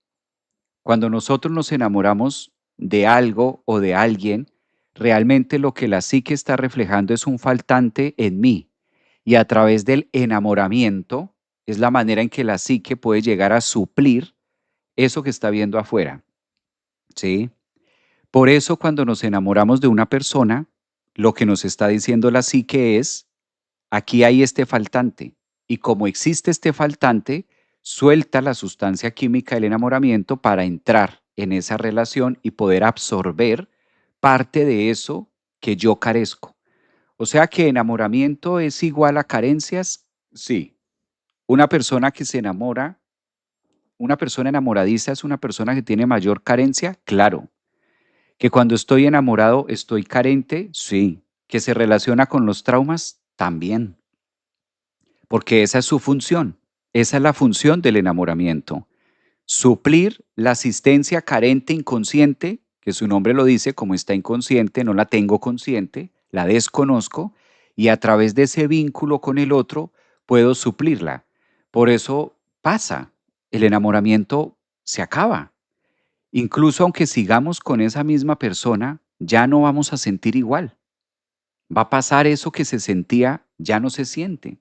Cuando nosotros nos enamoramos de algo o de alguien, realmente lo que la psique está reflejando es un faltante en mí. Y a través del enamoramiento es la manera en que la psique puede llegar a suplir eso que está viendo afuera. ¿Sí? Por eso cuando nos enamoramos de una persona, lo que nos está diciendo la psique es, aquí hay este faltante. Y como existe este faltante, suelta la sustancia química del enamoramiento para entrar en esa relación y poder absorber parte de eso que yo carezco. O sea que enamoramiento es igual a carencias, sí. Una persona que se enamora, una persona enamoradiza es una persona que tiene mayor carencia, claro. Que cuando estoy enamorado estoy carente, sí. Que se relaciona con los traumas, también. Porque esa es su función. Esa es la función del enamoramiento. Suplir la asistencia carente inconsciente, que su nombre lo dice, como está inconsciente, no la tengo consciente, la desconozco, y a través de ese vínculo con el otro puedo suplirla. Por eso pasa, el enamoramiento se acaba. Incluso aunque sigamos con esa misma persona, ya no vamos a sentir igual. Va a pasar eso que se sentía, ya no se siente.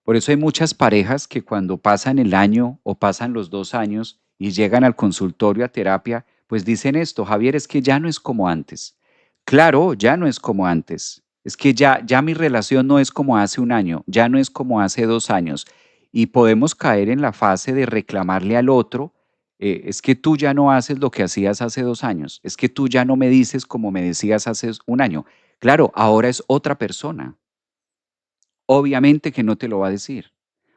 Por eso hay muchas parejas que cuando pasan el año o pasan los 2 años y llegan al consultorio a terapia, pues dicen esto, Javier, es que ya no es como antes. Claro, ya no es como antes. Es que ya mi relación no es como hace un año, ya no es como hace 2 años. Y podemos caer en la fase de reclamarle al otro, es que tú ya no haces lo que hacías hace 2 años, es que tú ya no me dices como me decías hace un año. Claro, ahora es otra persona. Obviamente que no te lo va a decir.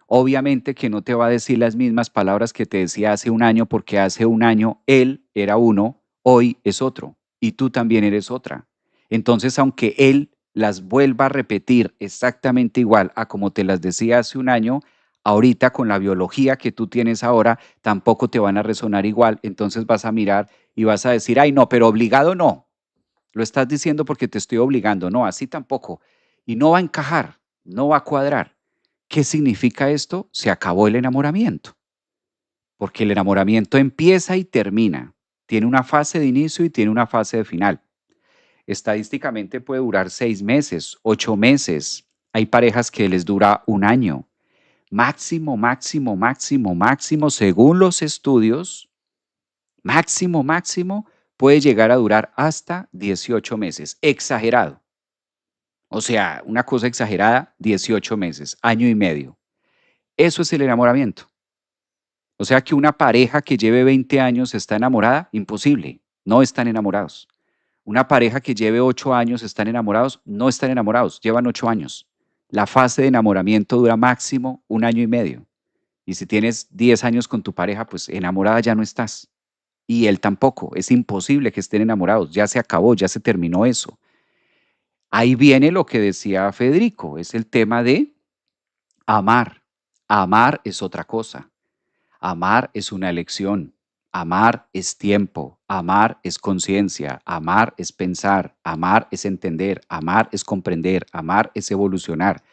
Obviamente que no te va a decir las mismas palabras que te decía hace un año, porque hace un año él era uno, hoy es otro, y tú también eres otra. Entonces, aunque él las vuelva a repetir exactamente igual a como te las decía hace un año, ahorita con la biología que tú tienes ahora, tampoco te van a resonar igual. Entonces vas a mirar y vas a decir, ay, no, pero obligado no. Lo estás diciendo porque te estoy obligando. No, así tampoco. Y no va a encajar, no va a cuadrar. ¿Qué significa esto? Se acabó el enamoramiento. Porque el enamoramiento empieza y termina. Tiene una fase de inicio y tiene una fase de final. Estadísticamente puede durar 6 meses, 8 meses. Hay parejas que les dura un año. Máximo, máximo, máximo, máximo, según los estudios, máximo, máximo, puede llegar a durar hasta 18 meses. Exagerado. O sea, una cosa exagerada, 18 meses, año y medio. Eso es el enamoramiento. O sea que una pareja que lleve 20 años está enamorada, imposible, no están enamorados. Una pareja que lleve 8 años están enamorados, no están enamorados, llevan 8 años. La fase de enamoramiento dura máximo un año y medio. Y si tienes 10 años con tu pareja, pues enamorada ya no estás. Y él tampoco, es imposible que estén enamorados, ya se acabó, ya se terminó eso. Ahí viene lo que decía Federico, es el tema de amar. Amar es otra cosa. Amar es una elección. Amar es tiempo. Amar es conciencia. Amar es pensar. Amar es entender. Amar es comprender. Amar es evolucionar.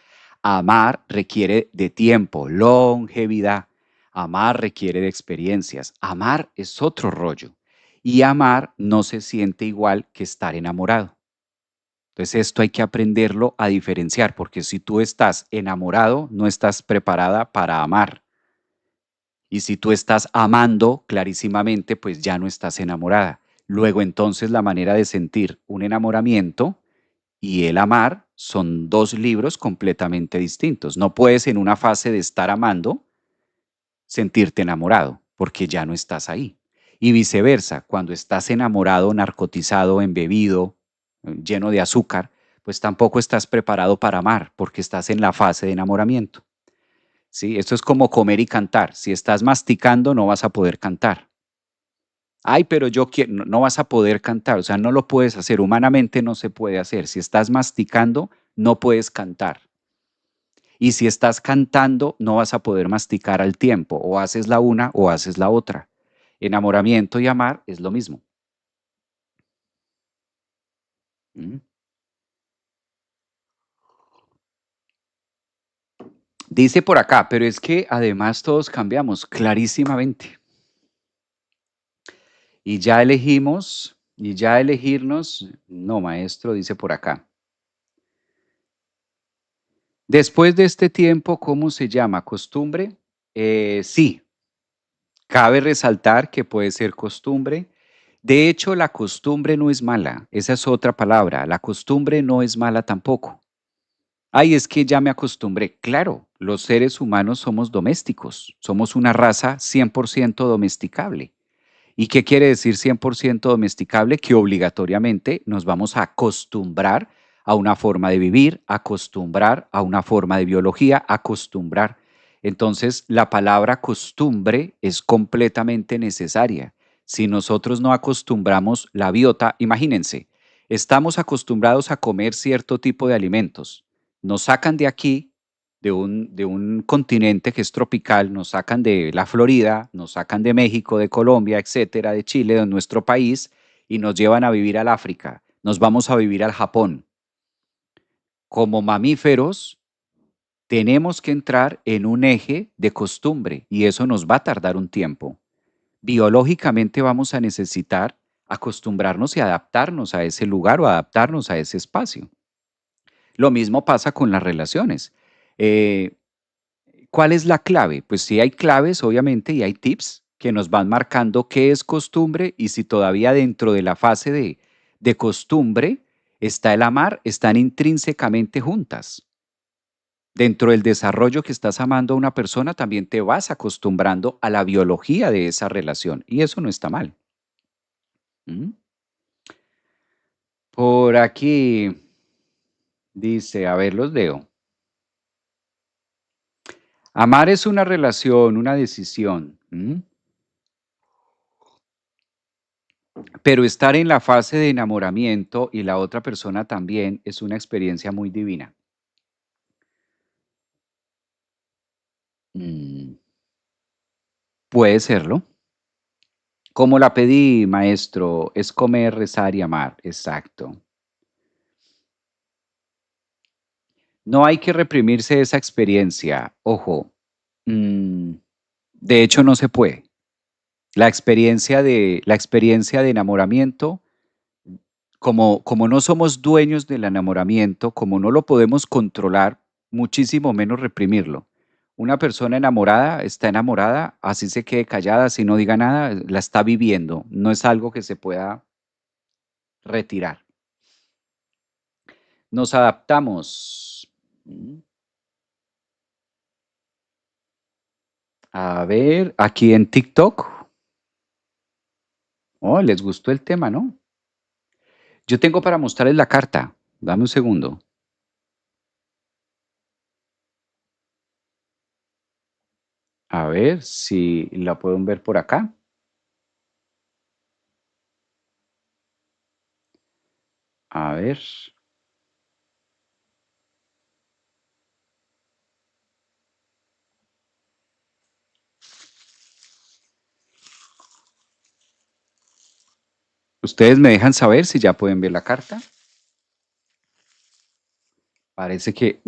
Amar requiere de tiempo, longevidad. Amar requiere de experiencias. Amar es otro rollo. Y amar no se siente igual que estar enamorado. Entonces esto hay que aprenderlo a diferenciar, porque si tú estás enamorado, no estás preparada para amar. Y si tú estás amando clarísimamente, pues ya no estás enamorada. Luego entonces la manera de sentir un enamoramiento y el amar son dos libros completamente distintos. No puedes en una fase de estar amando sentirte enamorado, porque ya no estás ahí. Y viceversa, cuando estás enamorado, narcotizado, embebido, lleno de azúcar, pues tampoco estás preparado para amar, porque estás en la fase de enamoramiento. ¿Sí? Esto es como comer y cantar. Si estás masticando, no vas a poder cantar. Ay, pero yo quiero, no, no vas a poder cantar, o sea, no lo puedes hacer, humanamente no se puede hacer. Si estás masticando, no puedes cantar. Y si estás cantando, no vas a poder masticar al tiempo, o haces la una o haces la otra. Enamoramiento y amar es lo mismo. ¿Mm? Dice por acá, pero es que además todos cambiamos clarísimamente. Y ya elegirnos, no, maestro, dice por acá. Después de este tiempo, ¿cómo se llama? ¿Costumbre? Sí, cabe resaltar que puede ser costumbre. De hecho, la costumbre no es mala, esa es otra palabra. La costumbre no es mala tampoco. Ay, es que ya me acostumbré. Claro, los seres humanos somos domésticos, somos una raza 100% domesticable. ¿Y qué quiere decir 100% domesticable? Que obligatoriamente nos vamos a acostumbrar a una forma de vivir, acostumbrar a una forma de biología, acostumbrar. Entonces, la palabra costumbre es completamente necesaria. Si nosotros no acostumbramos la biota, imagínense, estamos acostumbrados a comer cierto tipo de alimentos. Nos sacan de aquí, de un continente que es tropical, nos sacan de la Florida, nos sacan de México, de Colombia, etcétera, de Chile, de nuestro país, y nos llevan a vivir al África, nos vamos a vivir al Japón. Como mamíferos, tenemos que entrar en un eje de costumbre y eso nos va a tardar un tiempo. Biológicamente vamos a necesitar acostumbrarnos y adaptarnos a ese lugar o adaptarnos a ese espacio. Lo mismo pasa con las relaciones. Eh, ¿Cuál es la clave? Pues sí hay claves, obviamente, y hay tips que nos van marcando qué es costumbre y si todavía dentro de la fase de costumbre está el amar, están intrínsecamente juntas. Dentro del desarrollo que estás amando a una persona, también te vas acostumbrando a la biología de esa relación y eso no está mal. ¿Mm? Por aquí dice, a ver, los leo. Amar es una relación, una decisión. ¿Mm? Pero estar en la fase de enamoramiento y la otra persona también es una experiencia muy divina. Mm, puede serlo. Como la pedí, maestro, es comer, rezar y amar. Exacto. No hay que reprimirse esa experiencia. Ojo, mm, de hecho no se puede. La experiencia de enamoramiento, como no somos dueños del enamoramiento, como no lo podemos controlar, muchísimo menos reprimirlo. Una persona enamorada está enamorada, así se quede callada, así no diga nada, la está viviendo, no es algo que se pueda retirar. Nos adaptamos. A ver, aquí en TikTok. Oh, les gustó el tema, ¿no? Yo tengo para mostrarles la carta. Dame un segundo. A ver si la pueden ver por acá. A ver. Ustedes me dejan saber si ya pueden ver la carta. Parece que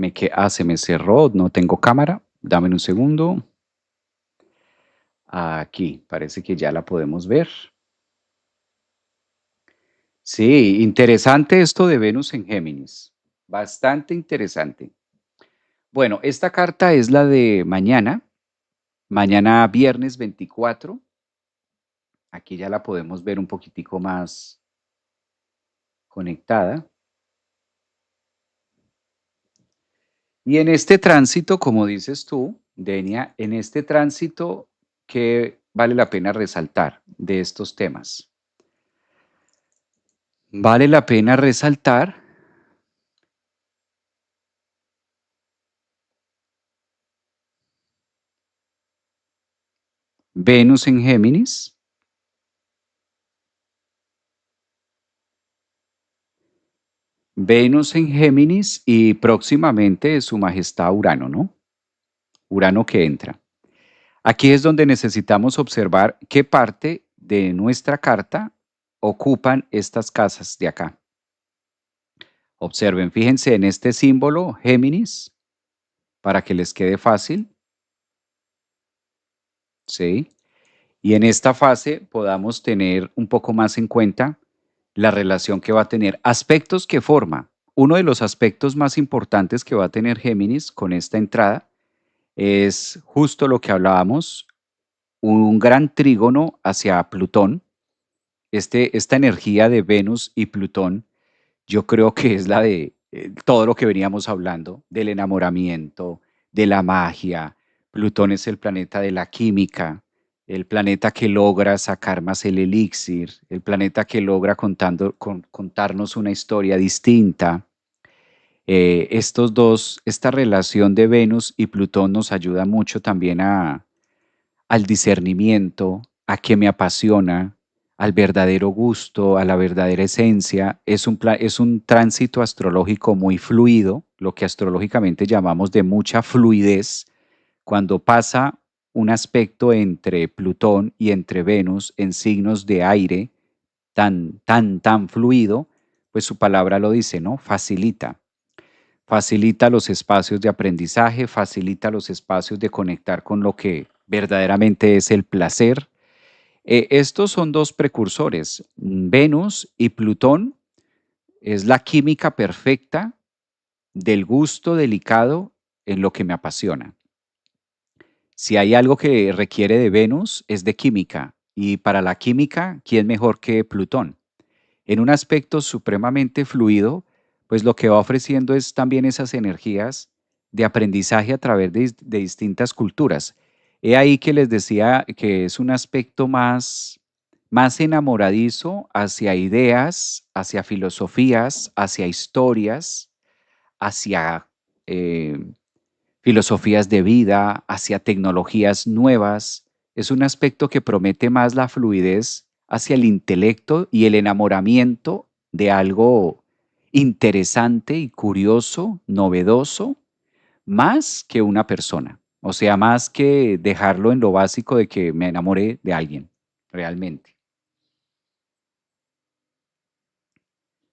se me cerró, no tengo cámara. Dame un segundo. Aquí, parece que ya la podemos ver. Sí, interesante esto de Venus en Géminis. Bastante interesante. Bueno, esta carta es la de mañana, mañana viernes 24. Aquí ya la podemos ver un poquitico más conectada. Y en este tránsito, como dices tú, Denia, en este tránsito, ¿qué vale la pena resaltar de estos temas? Vale la pena resaltar Venus en Géminis, Venus en Géminis y próximamente Su Majestad Urano, ¿no? Urano que entra. Aquí es donde necesitamos observar qué parte de nuestra carta ocupan estas casas de acá. Observen, fíjense en este símbolo Géminis para que les quede fácil, ¿sí? Y en esta fase podamos tener un poco más en cuenta la relación que va a tener, aspectos que forma. Uno de los aspectos más importantes que va a tener Géminis con esta entrada es justo lo que hablábamos, un gran trígono hacia Plutón. Esta energía de Venus y Plutón, yo creo que es la de todo lo que veníamos hablando, del enamoramiento, de la magia. Plutón es el planeta de la química, el planeta que logra sacar más el elixir, el planeta que logra contarnos una historia distinta. Esta relación de Venus y Plutón nos ayuda mucho también al discernimiento, a qué me apasiona, al verdadero gusto, a la verdadera esencia. Es un tránsito astrológico muy fluido, lo que astrológicamente llamamos de mucha fluidez. Cuando pasa un aspecto entre Plutón y entre Venus en signos de aire tan fluido, pues su palabra lo dice, ¿no? Facilita los espacios de aprendizaje, facilita los espacios de conectar con lo que verdaderamente es el placer. Estos son dos precursores. Venus y Plutón es la química perfecta del gusto delicado en lo que me apasiona. Si hay algo que requiere de Venus es de química, y para la química, ¿quién mejor que Plutón? En un aspecto supremamente fluido, pues lo que va ofreciendo es también esas energías de aprendizaje a través de distintas culturas. He ahí que les decía que es un aspecto más enamoradizo hacia ideas, hacia filosofías, hacia historias, hacia eh, filosofías de vida, hacia tecnologías nuevas. Es un aspecto que promete más la fluidez hacia el intelecto y el enamoramiento de algo interesante y curioso, novedoso, más que una persona. O sea, más que dejarlo en lo básico de que me enamoré de alguien, realmente.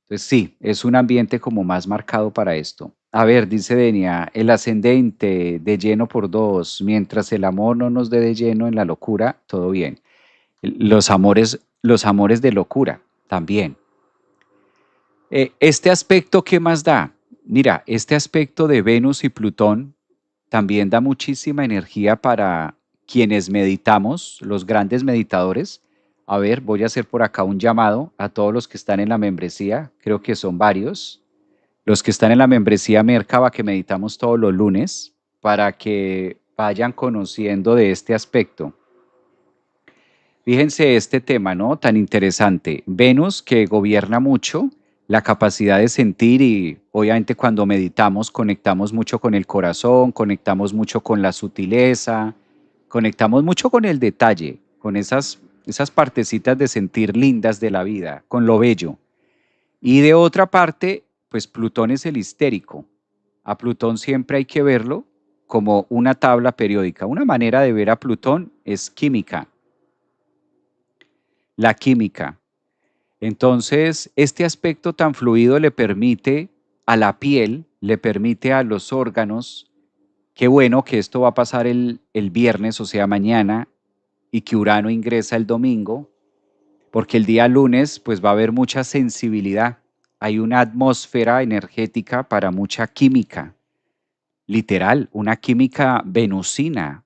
Entonces sí, es un ambiente como más marcado para esto. A ver, dice Denia, el ascendente de lleno por dos, mientras el amor no nos dé de lleno en la locura, todo bien. Los amores de locura, también. Este aspecto, ¿qué más da? Mira, este aspecto de Venus y Plutón también da muchísima energía para quienes meditamos, los grandes meditadores. A ver, voy a hacer por acá un llamado a todos los que están en la membresía, creo que son varios, los que están en la membresía Merkaba que meditamos todos los lunes, para que vayan conociendo de este aspecto. Fíjense este tema, ¿no? Tan interesante. Venus que gobierna mucho la capacidad de sentir y obviamente cuando meditamos conectamos mucho con el corazón, conectamos mucho con la sutileza, conectamos mucho con el detalle, con esas partecitas de sentir lindas de la vida, con lo bello. Y de otra parte, pues Plutón es el histérico. A Plutón siempre hay que verlo como una tabla periódica. Una manera de ver a Plutón es química, la química. Entonces, este aspecto tan fluido le permite a la piel, le permite a los órganos, qué bueno que esto va a pasar el viernes, o sea, mañana, y que Urano ingresa el domingo, porque el día lunes pues va a haber mucha sensibilidad. Hay una atmósfera energética para mucha química, literal, una química venusina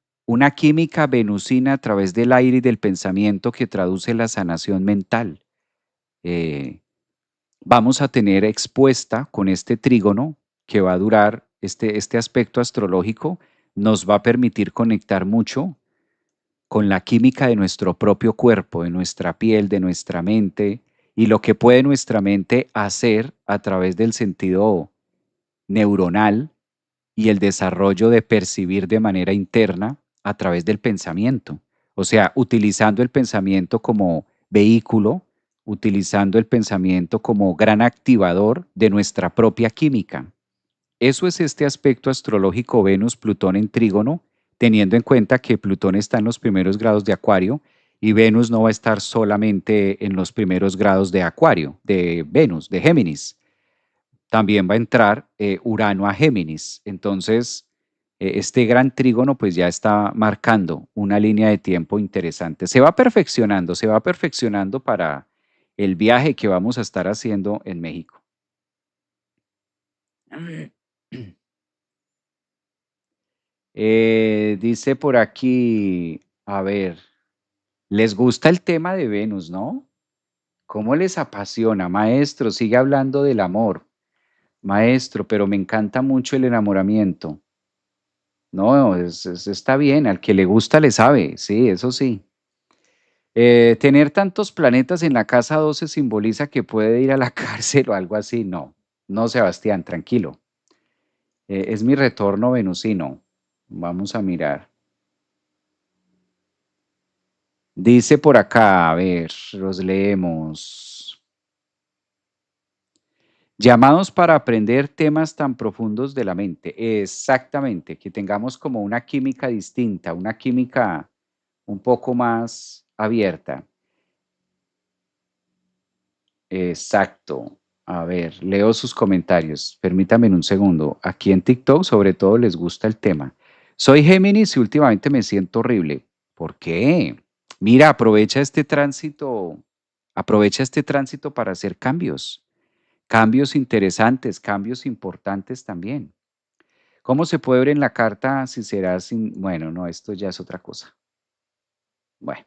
a través del aire y del pensamiento que traduce la sanación mental. Eh, Vamos a tener expuesta con este trígono que va a durar, este aspecto astrológico nos va a permitir conectar mucho con la química de nuestro propio cuerpo, de nuestra piel, de nuestra mente y lo que puede nuestra mente hacer a través del sentido neuronal y el desarrollo de percibir de manera interna a través del pensamiento. O sea, utilizando el pensamiento como vehículo, utilizando el pensamiento como gran activador de nuestra propia química. Eso es este aspecto astrológico Venus-Plutón en trígono, teniendo en cuenta que Plutón está en los primeros grados de Acuario y Venus no va a estar solamente en los primeros grados de Acuario, de Venus, de Géminis. También va a entrar Urano a Géminis. Entonces, este gran trígono pues ya está marcando una línea de tiempo interesante. Se va perfeccionando para el viaje que vamos a estar haciendo en México. Dice por aquí, a ver, ¿les gusta el tema de Venus, no? ¿Cómo les apasiona, maestro? Sigue hablando del amor, maestro, pero me encanta mucho el enamoramiento. No, está bien, al que le gusta le sabe, sí, eso sí. Tener tantos planetas en la casa 12 simboliza que puede ir a la cárcel o algo así. No, no, Sebastián, tranquilo. Es mi retorno venusino. Vamos a mirar. Dice por acá, a ver, los leemos. Llamados para aprender temas tan profundos de la mente. Exactamente, que tengamos como una química distinta, una química un poco más abierta. Exacto. A ver, leo sus comentarios. Permítame un segundo. Aquí en TikTok, sobre todo, les gusta el tema. Soy Géminis y últimamente me siento horrible. ¿Por qué? Mira, aprovecha este tránsito para hacer cambios, cambios interesantes, cambios importantes también. ¿Cómo se puede ver en la carta si será sin... Bueno, no, esto ya es otra cosa. Bueno,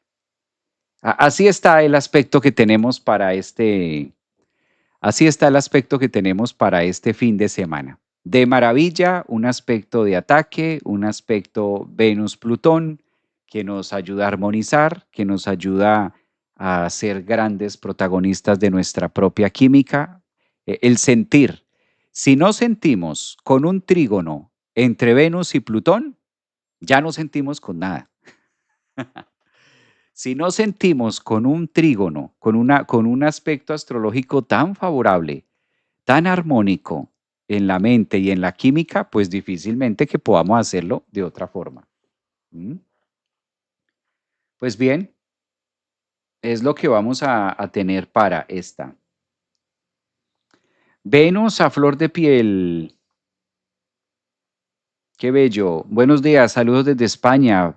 así está el aspecto que tenemos para así está el aspecto que tenemos para este fin de semana. De maravilla, un aspecto de ataque, un aspecto Venus-Plutón que nos ayuda a armonizar, que nos ayuda a ser grandes protagonistas de nuestra propia química. El sentir. Si no sentimos con un trígono entre Venus y Plutón, ya no sentimos con nada. Si no sentimos con un trígono, con un aspecto astrológico tan favorable, tan armónico en la mente y en la química, pues difícilmente que podamos hacerlo de otra forma. ¿Mm? Pues bien, es lo que vamos a tener para esta. Venus a flor de piel. Qué bello. Buenos días, saludos desde España.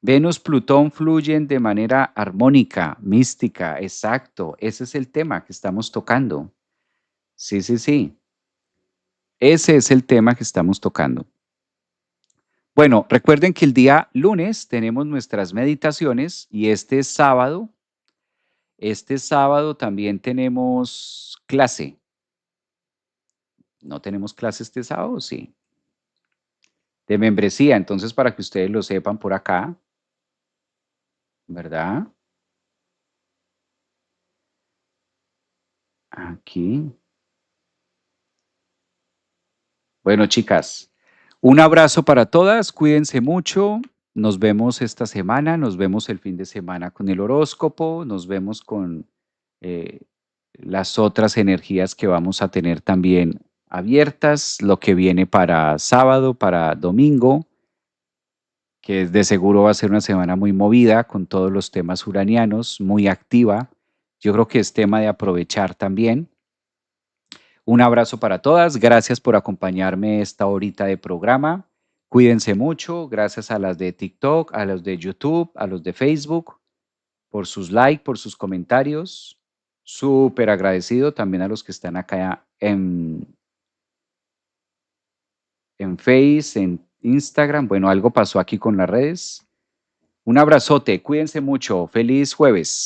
Venus, Plutón fluyen de manera armónica, mística, exacto. Ese es el tema que estamos tocando. Sí, sí, sí. Ese es el tema que estamos tocando. Bueno, recuerden que el día lunes tenemos nuestras meditaciones y este sábado también tenemos clase. ¿No tenemos clase este sábado? Sí. De membresía, entonces para que ustedes lo sepan por acá, ¿verdad? Aquí. Bueno, chicas, un abrazo para todas, cuídense mucho. Nos vemos esta semana, nos vemos el fin de semana con el horóscopo, nos vemos con eh, las otras energías que vamos a tener también abiertas, lo que viene para sábado, para domingo, que de seguro va a ser una semana muy movida con todos los temas uranianos, muy activa. Yo creo que es tema de aprovechar también. Un abrazo para todas. Gracias por acompañarme esta horita de programa. Cuídense mucho. Gracias a las de TikTok, a los de YouTube, a los de Facebook, por sus likes, por sus comentarios. Súper agradecido también a los que están acá en Face, en Instagram. Bueno, algo pasó aquí con las redes. Un abrazote. Cuídense mucho. Feliz jueves.